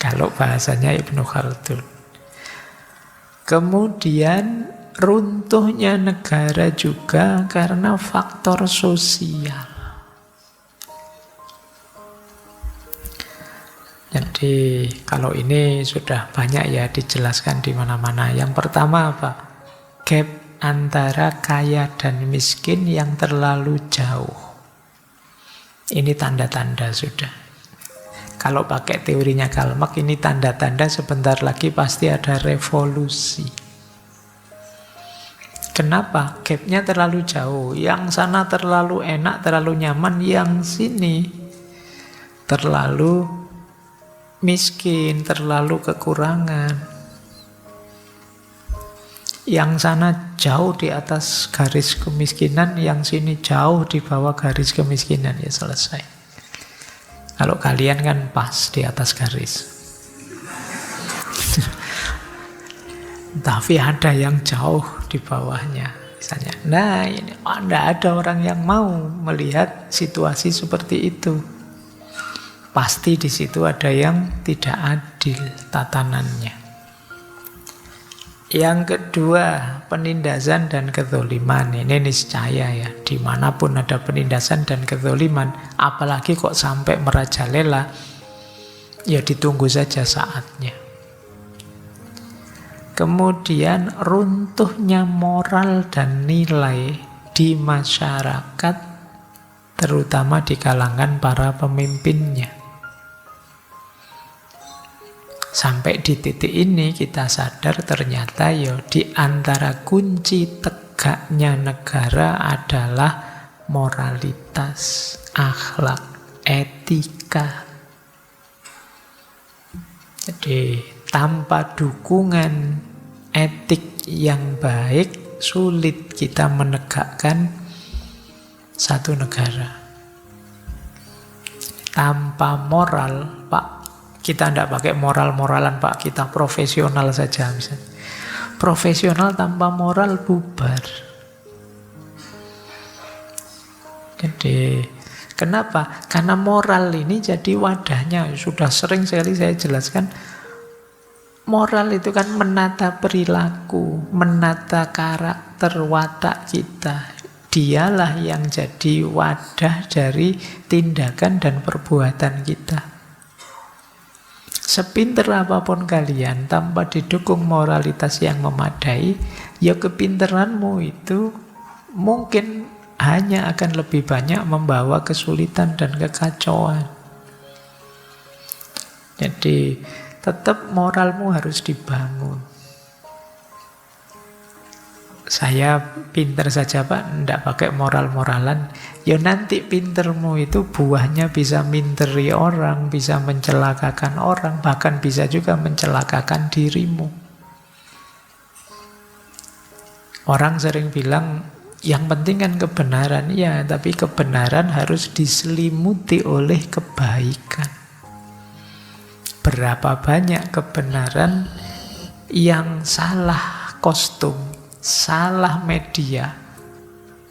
Kalau bahasanya Ibnu Khaldun. Kemudian runtuhnya negara juga karena faktor sosial. Jadi kalau ini sudah banyak ya dijelaskan di mana-mana. Yang pertama apa? Gap antara kaya dan miskin yang terlalu jauh. Ini tanda-tanda sudah. Kalau pakai teorinya Karl Marx ini tanda-tanda sebentar lagi pasti ada revolusi. Kenapa? Gapnya terlalu jauh. Yang sana terlalu enak, terlalu nyaman. Yang sini terlalu miskin, terlalu kekurangan. Yang sana jauh di atas garis kemiskinan, yang sini jauh di bawah garis kemiskinan. Ya selesai. Kalau kalian kan pas di atas garis. Tapi ada yang jauh di bawahnya misalnya. Nah ini tidak ada orang yang mau melihat situasi seperti itu. Pasti di situ ada yang tidak adil tatanannya. Yang kedua, penindasan dan kezoliman. Ini niscaya ya, dimanapun ada penindasan dan kezoliman, apalagi kok sampai merajalela, ya ditunggu saja saatnya. Kemudian runtuhnya moral dan nilai di masyarakat, terutama di kalangan para pemimpinnya. Sampai di titik ini kita sadar ternyata ya di antara kunci tegaknya negara adalah moralitas, akhlak, etika. Jadi tanpa dukungan etik yang baik, sulit kita menegakkan satu negara. Tanpa moral, Pak, kita tidak pakai moral-moralan, Pak, kita profesional saja misalnya. Profesional tanpa moral bubar. Jadi kenapa? Karena moral ini jadi wadahnya. Sudah sering sekali saya jelaskan, moral itu kan menata perilaku, menata karakter, watak kita. Dialah yang jadi wadah dari tindakan dan perbuatan kita. Sepinter apapun kalian, tanpa didukung moralitas yang memadai, ya kepinteranmu itu mungkin hanya akan lebih banyak membawa kesulitan dan kekacauan. Jadi tetap moralmu harus dibangun. Saya pinter saja, Pak, tidak pakai moral-moralan. Ya nanti pintermu itu buahnya bisa minteri orang, bisa mencelakakan orang, bahkan bisa juga mencelakakan dirimu. Orang sering bilang, yang penting kan kebenaran. Ya, tapi kebenaran harus diselimuti oleh kebaikan. Berapa banyak kebenaran yang salah kostum, salah media,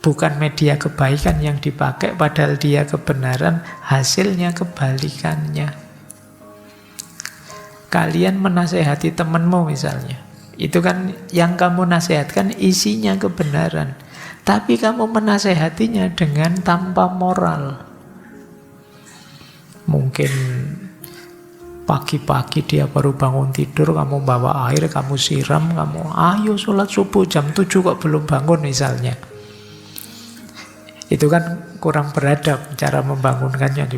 bukan media kebaikan yang dipakai, padahal dia kebenaran, hasilnya kebalikannya. Kalian menasehati temanmu misalnya, itu kan yang kamu nasihatkan isinya kebenaran, tapi kamu menasehatinya dengan tanpa moral. Mungkin pagi-pagi dia baru bangun tidur, kamu bawa air, kamu siram, kamu ayo sholat subuh jam 7 kok belum bangun misalnya. Itu kan kurang beradab cara membangunkannya.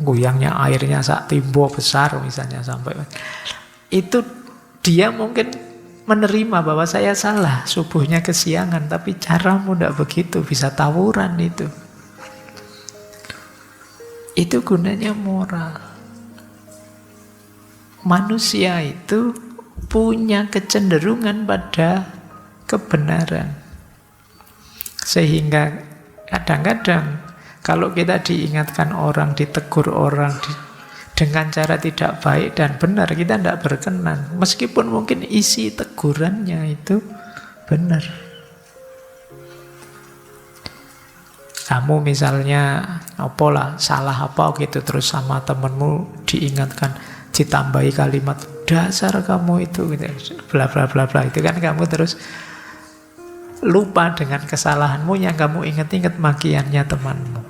Goyangnya airnya sak timbo besar misalnya sampai. Itu dia mungkin menerima bahwa saya salah, subuhnya kesiangan, tapi caramu tidak begitu, bisa tawuran itu. Itu gunanya moral. Manusia itu punya kecenderungan pada kebenaran. Sehingga kadang-kadang kalau kita diingatkan orang, ditegur orang dengan cara tidak baik dan benar, kita tidak berkenan. Meskipun mungkin isi tegurannya itu benar. Kamu misalnya apalah, salah apa gitu, terus sama temenmu diingatkan, ditambahi kalimat dasar kamu itu gitu, bla bla bla bla, itu kan kamu terus lupa dengan kesalahanmu yang kamu ingat-ingat makiannya temanmu.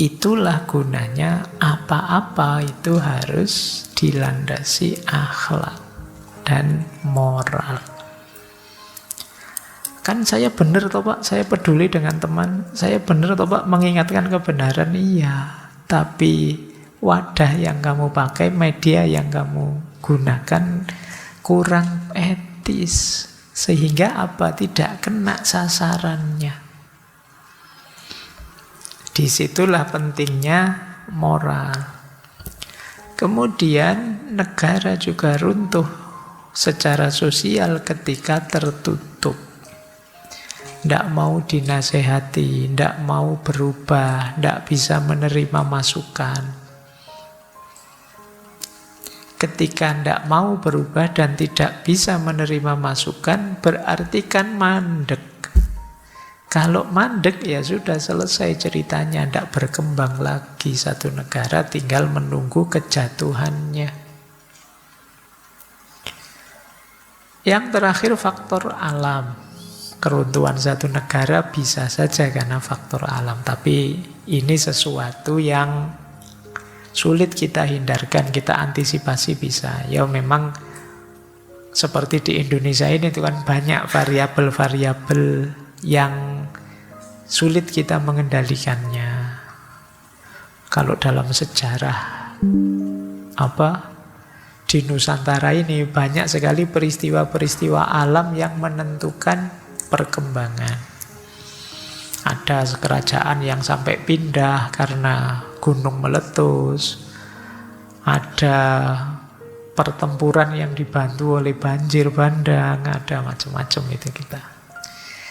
Itulah gunanya apa-apa itu harus dilandasi akhlak dan moral. Kan saya benar toh Pak, saya peduli dengan teman, saya benar toh Pak mengingatkan kebenaran, iya, tapi wadah yang kamu pakai, media yang kamu gunakan kurang etis. Sehingga apa? Tidak kena sasarannya. Disitulah pentingnya moral. Kemudian negara juga runtuh secara sosial ketika tertutup. Tidak mau dinasehati, tidak mau berubah, tidak bisa menerima masukan. Ketika tidak mau berubah dan tidak bisa menerima masukan, berarti kan mandek. Kalau mandek ya sudah selesai ceritanya, tidak berkembang lagi satu negara, tinggal menunggu kejatuhannya. Yang terakhir faktor alam. Keruntuhan satu negara bisa saja karena faktor alam, tapi ini sesuatu yang sulit kita hindarkan, kita antisipasi bisa. Ya memang seperti di Indonesia ini itu kan banyak variabel-variabel yang sulit kita mengendalikannya. Kalau dalam sejarah di Nusantara ini banyak sekali peristiwa-peristiwa alam yang menentukan perkembangan. Ada kerajaan yang sampai pindah karena gunung meletus. Ada pertempuran yang dibantu oleh banjir bandang. Ada macam-macam itu kita.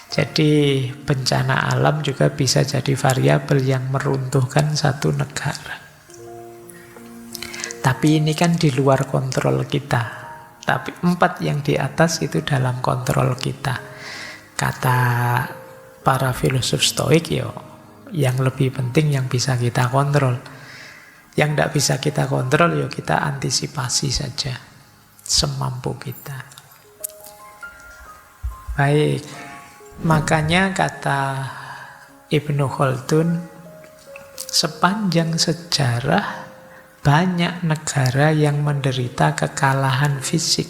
Jadi bencana alam juga bisa jadi variabel yang meruntuhkan satu negara. Tapi ini kan di luar kontrol kita. Tapi 4 yang di atas itu dalam kontrol kita. Kata para filosof Stoik, yang lebih penting yang bisa kita kontrol. Yang tidak bisa kita kontrol, kita antisipasi saja semampu kita. Baik, makanya kata Ibnu Khaldun, sepanjang sejarah banyak negara yang menderita kekalahan fisik.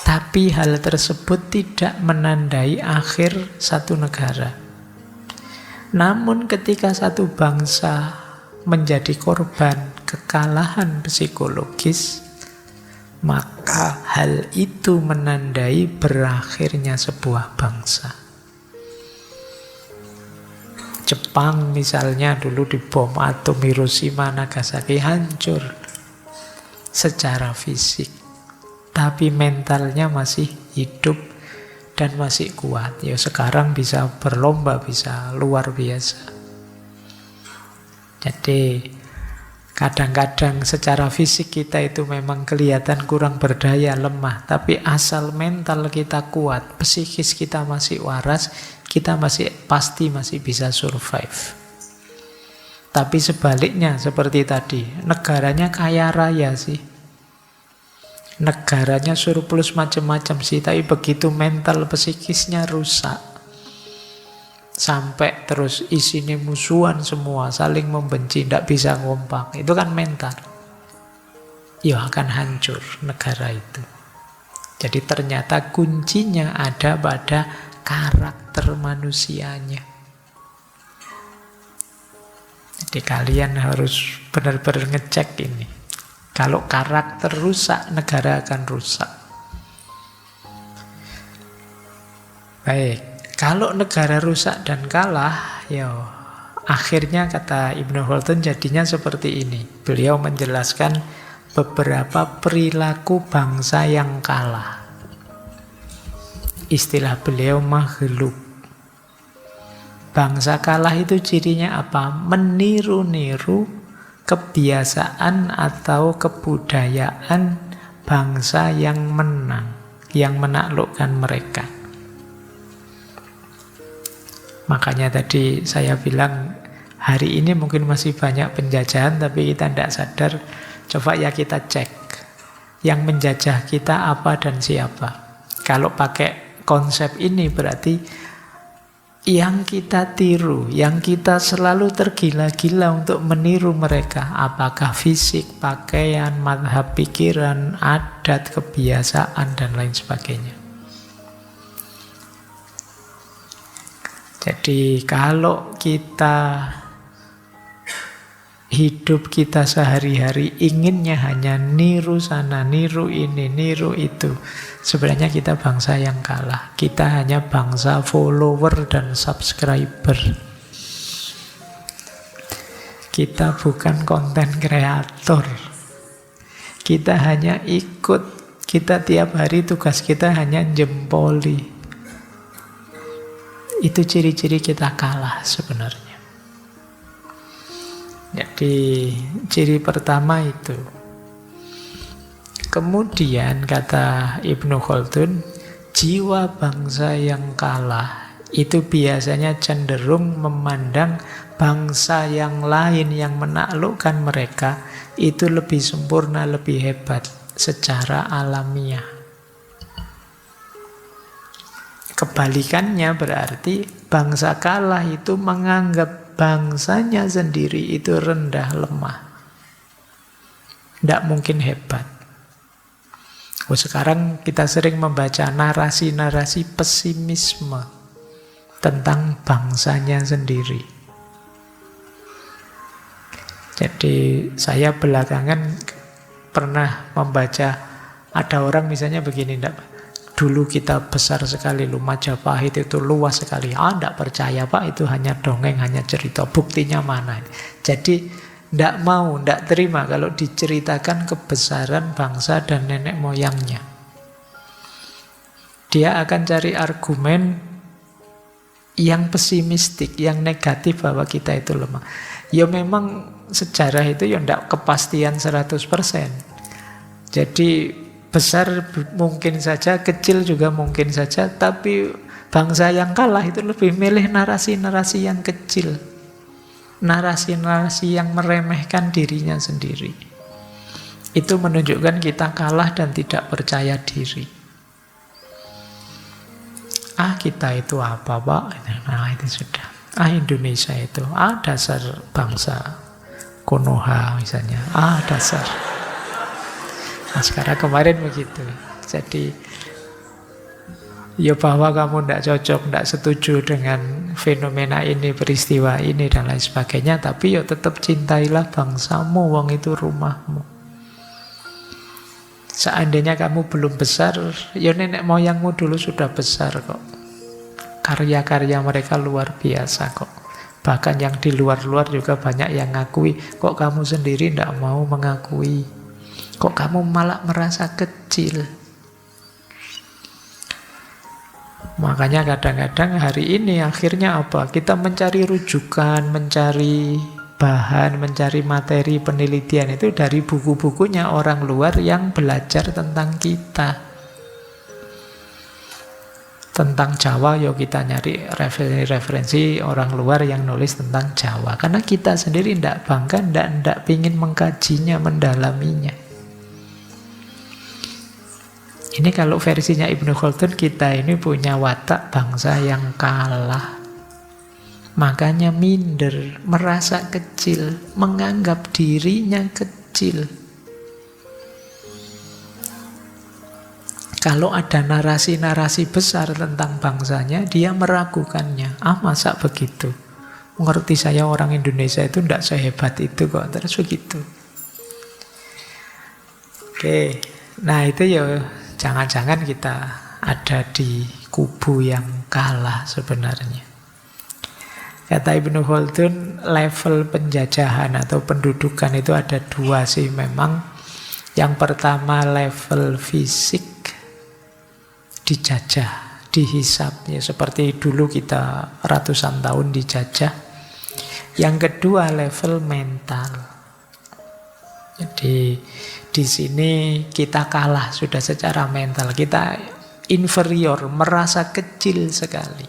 Tapi hal tersebut tidak menandai akhir satu negara. Namun ketika satu bangsa menjadi korban kekalahan psikologis, maka hal itu menandai berakhirnya sebuah bangsa. Jepang misalnya dulu dibom atom Hiroshima Nagasaki, hancur secara fisik, tapi mentalnya masih hidup dan masih kuat. Sekarang bisa berlomba, bisa luar biasa. Jadi kadang-kadang secara fisik kita itu memang kelihatan kurang berdaya, lemah, tapi asal mental kita kuat, psikis kita masih waras, kita pasti masih bisa survive. Tapi sebaliknya seperti tadi, negaranya kaya raya sih, negaranya surplus macam-macam sih, tapi begitu mental psikisnya rusak, sampai terus isinya musuhan semua, saling membenci, tidak bisa kompak, itu kan mental, akan hancur negara itu. Jadi ternyata kuncinya ada pada karakter manusianya. Jadi kalian harus benar-benar ngecek ini. Kalau karakter rusak, negara akan rusak. Baik, kalau negara rusak dan kalah, akhirnya kata Ibnu Khaldun jadinya seperti ini. Beliau menjelaskan beberapa perilaku bangsa yang kalah. Istilah beliau maghlub. Bangsa kalah itu cirinya apa? Meniru-niru kebiasaan atau kebudayaan bangsa yang menang, yang menaklukkan mereka. Makanya tadi saya bilang hari ini mungkin masih banyak penjajahan, tapi kita tidak sadar. Coba kita cek yang menjajah kita apa dan siapa. Kalau pakai konsep ini berarti yang kita tiru, yang kita selalu tergila-gila untuk meniru mereka, apakah fisik, pakaian, mazhab pikiran, adat, kebiasaan, dan lain sebagainya. Jadi kalau kita hidup kita sehari-hari inginnya hanya niru sana, niru ini, niru itu, sebenarnya kita bangsa yang kalah. Kita hanya bangsa follower dan subscriber. Kita bukan konten kreator. Kita hanya ikut. Kita tiap hari tugas kita hanya jempoli. Itu ciri-ciri kita kalah sebenarnya. Jadi ciri pertama itu. Kemudian kata Ibnu Khaldun, jiwa bangsa yang kalah itu biasanya cenderung memandang bangsa yang lain yang menaklukkan mereka itu lebih sempurna, lebih hebat secara alamiah. Kebalikannya berarti bangsa kalah itu menganggap bangsanya sendiri itu rendah, lemah. Tidak mungkin hebat. Sekarang kita sering membaca narasi-narasi pesimisme tentang bangsanya sendiri. Jadi saya belakangan pernah membaca, ada orang misalnya begini, enggak, dulu kita besar sekali loh, Majapahit itu luas sekali. Enggak percaya Pak, itu hanya dongeng, hanya cerita. Buktinya mana? Jadi enggak terima kalau diceritakan kebesaran bangsa dan nenek moyangnya. Dia akan cari argumen yang pesimistik, yang negatif bahwa kita itu lemah. Ya memang sejarah itu ya enggak kepastian 100%. Jadi besar mungkin saja, kecil juga mungkin saja, tapi bangsa yang kalah itu lebih milih narasi-narasi yang kecil. Narasi-narasi yang meremehkan dirinya sendiri. Itu menunjukkan kita kalah dan tidak percaya diri. Kita itu apa Pak? Nah itu sudah. Indonesia itu, dasar bangsa Konoha misalnya, dasar. Nah sekarang kemarin begitu. Jadi ya bahwa kamu tidak cocok, tidak setuju dengan fenomena ini, peristiwa ini dan lain sebagainya, tapi ya tetap cintailah bangsamu, wong itu rumahmu. Seandainya kamu belum besar, ya nenek moyangmu dulu sudah besar kok. Karya-karya mereka luar biasa kok. Bahkan yang di luar-luar juga banyak yang ngakui. Kok kamu sendiri tidak mau mengakui? Kok kamu malah merasa kecil? Makanya kadang-kadang hari ini akhirnya apa? Kita mencari rujukan, mencari bahan, mencari materi penelitian itu dari buku-bukunya orang luar yang belajar tentang kita. Tentang Jawa, yuk kita nyari referensi orang luar yang nulis tentang Jawa. Karena kita sendiri tidak bangga, tidak ingin mengkajinya, mendalaminya. Ini kalau versinya Ibnu Khaldun, kita ini punya watak bangsa yang kalah. Makanya minder, merasa kecil, menganggap dirinya kecil. Kalau ada narasi-narasi besar tentang bangsanya, dia meragukannya. Masa begitu? Mengerti saya orang Indonesia itu tidak sehebat itu kok. Terus begitu. Oke, nah itu ya jangan-jangan kita ada di kubu yang kalah sebenarnya. Kata Ibnu Khaldun, level penjajahan atau pendudukan itu ada dua sih memang. Yang pertama level fisik, dijajah, dihisap, ya seperti dulu kita ratusan tahun dijajah. Yang kedua level mental. Jadi di sini kita kalah sudah secara mental, kita inferior, merasa kecil sekali,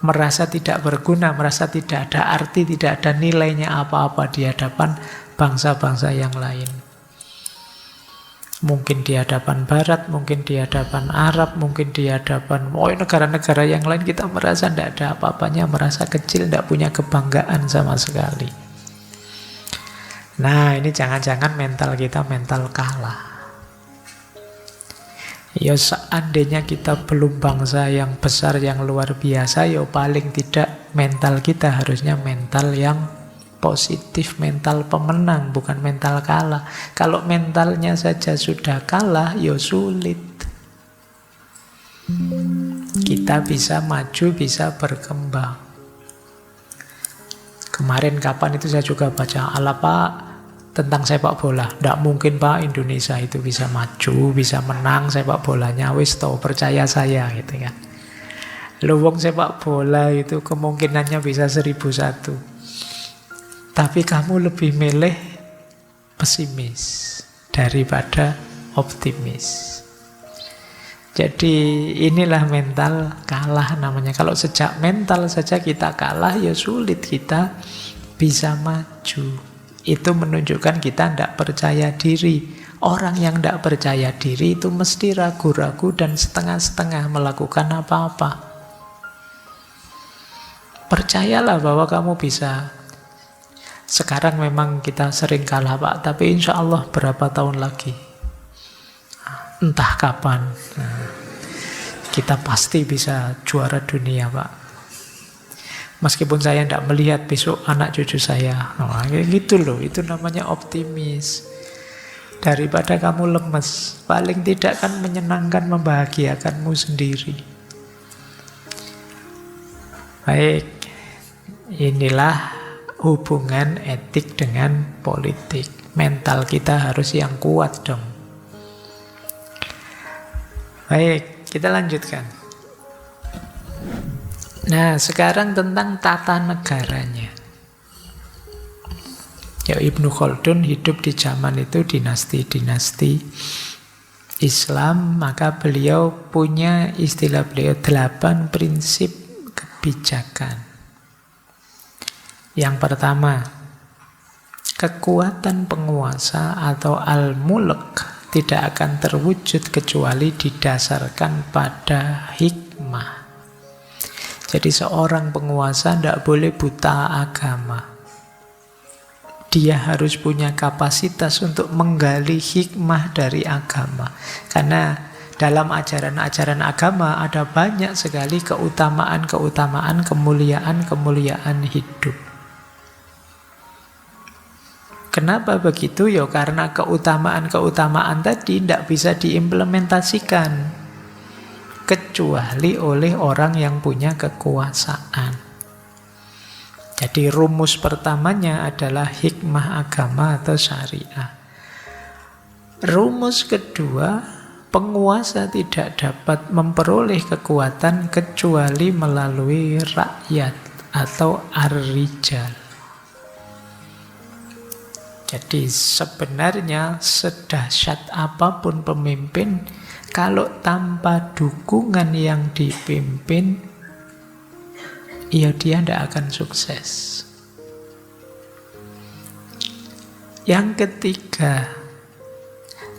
merasa tidak berguna, merasa tidak ada arti, tidak ada nilainya apa-apa di hadapan bangsa-bangsa yang lain. Mungkin di hadapan Barat, mungkin di hadapan Arab, mungkin di hadapan negara-negara yang lain kita merasa tidak ada apa-apanya, merasa kecil, tidak punya kebanggaan sama sekali. Nah ini jangan-jangan mental kita mental kalah. Ya seandainya kita belum bangsa yang besar, yang luar biasa, ya paling tidak mental kita harusnya mental yang positif, mental pemenang, bukan mental kalah. Kalau mentalnya saja sudah kalah, ya sulit. Kita bisa maju, bisa berkembang. Kemarin kapan itu saya juga baca, ala Pak, tentang sepak bola. Tidak mungkin Pak Indonesia itu bisa maju, bisa menang sepak bolanya. Wis toh, percaya saya gitu kan. Luwung sepak bola itu kemungkinannya bisa 1001. Tapi kamu lebih milih pesimis daripada optimis. Jadi inilah mental kalah namanya. Kalau sejak mental saja kita kalah, ya sulit kita bisa maju. Itu menunjukkan kita tidak percaya diri. Orang yang tidak percaya diri itu mesti ragu-ragu dan setengah-setengah melakukan apa-apa. Percayalah bahwa kamu bisa. Sekarang memang kita sering kalah Pak, tapi insya Allah berapa tahun lagi, entah kapan, kita pasti bisa juara dunia Pak. Meskipun saya tidak melihat besok anak cucu saya. Nah, gitu loh, itu namanya optimis. Daripada kamu lemes, paling tidak kan menyenangkan, membahagiakanmu sendiri. Baik, inilah hubungan etik dengan politik. Mental kita harus yang kuat dong. Baik, kita lanjutkan. Nah, sekarang tentang tata negaranya. Ya, Ibnu Khaldun hidup di zaman itu dinasti-dinasti Islam, maka beliau punya istilah beliau 8 prinsip kebijakan. Yang pertama, kekuatan penguasa atau al-mulk tidak akan terwujud kecuali didasarkan pada hikmah. Jadi seorang penguasa tidak boleh buta agama. Dia harus punya kapasitas untuk menggali hikmah dari agama. Karena dalam ajaran-ajaran agama ada banyak sekali keutamaan-keutamaan, kemuliaan-kemuliaan hidup. Kenapa begitu? Ya karena keutamaan-keutamaan tadi tidak bisa diimplementasikan kecuali oleh orang yang punya kekuasaan. Jadi rumus pertamanya adalah hikmah agama atau syariah. Rumus kedua, penguasa tidak dapat memperoleh kekuatan kecuali melalui rakyat atau ar-rijal. Jadi sebenarnya sedahsyat apapun pemimpin, kalau tanpa dukungan yang dipimpin, ya dia tidak akan sukses. Yang ketiga,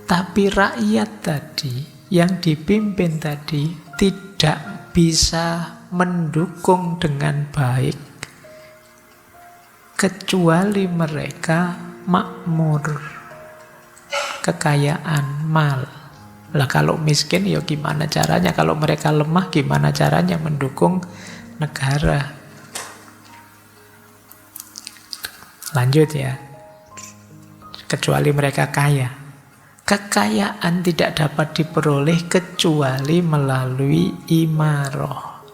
tapi rakyat tadi, yang dipimpin tadi, tidak bisa mendukung dengan baik, kecuali mereka makmur, kekayaan, mal. Lah kalau miskin ya gimana caranya? Kalau mereka lemah gimana caranya mendukung negara? Lanjut ya. Kecuali mereka kaya. Kekayaan tidak dapat diperoleh kecuali melalui imaroh.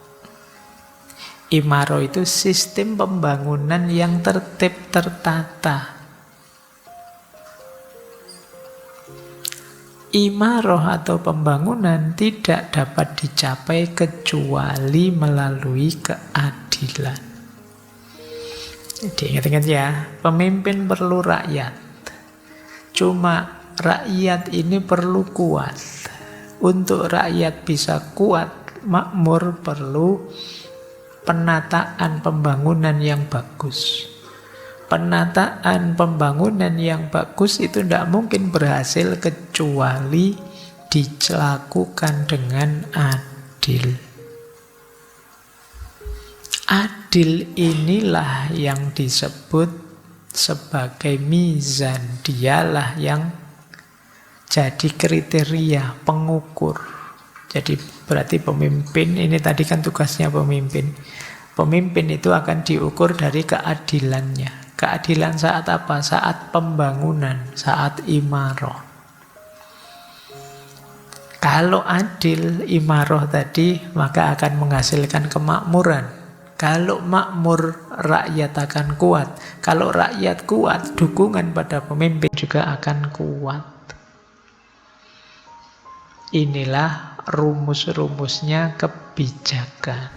Imaroh itu sistem pembangunan yang tertib, tertata. Imaroh atau pembangunan tidak dapat dicapai kecuali melalui keadilan. Jadi ingat-ingat ya, pemimpin perlu rakyat. Cuma rakyat ini perlu kuat. Untuk rakyat bisa kuat, makmur, perlu penataan pembangunan yang bagus. Penataan pembangunan yang bagus itu tidak mungkin berhasil kecuali dilakukan dengan adil. Adil inilah yang disebut sebagai mizan. Dialah yang jadi kriteria pengukur. Jadi berarti pemimpin, ini tadi kan tugasnya pemimpin. Pemimpin itu akan diukur dari keadilannya. Keadilan saat apa? Saat pembangunan, saat imaroh. Kalau adil imaroh tadi, maka akan menghasilkan kemakmuran. Kalau makmur, rakyat akan kuat. Kalau rakyat kuat, dukungan pada pemimpin juga akan kuat. Inilah rumus-rumusnya kebijakan.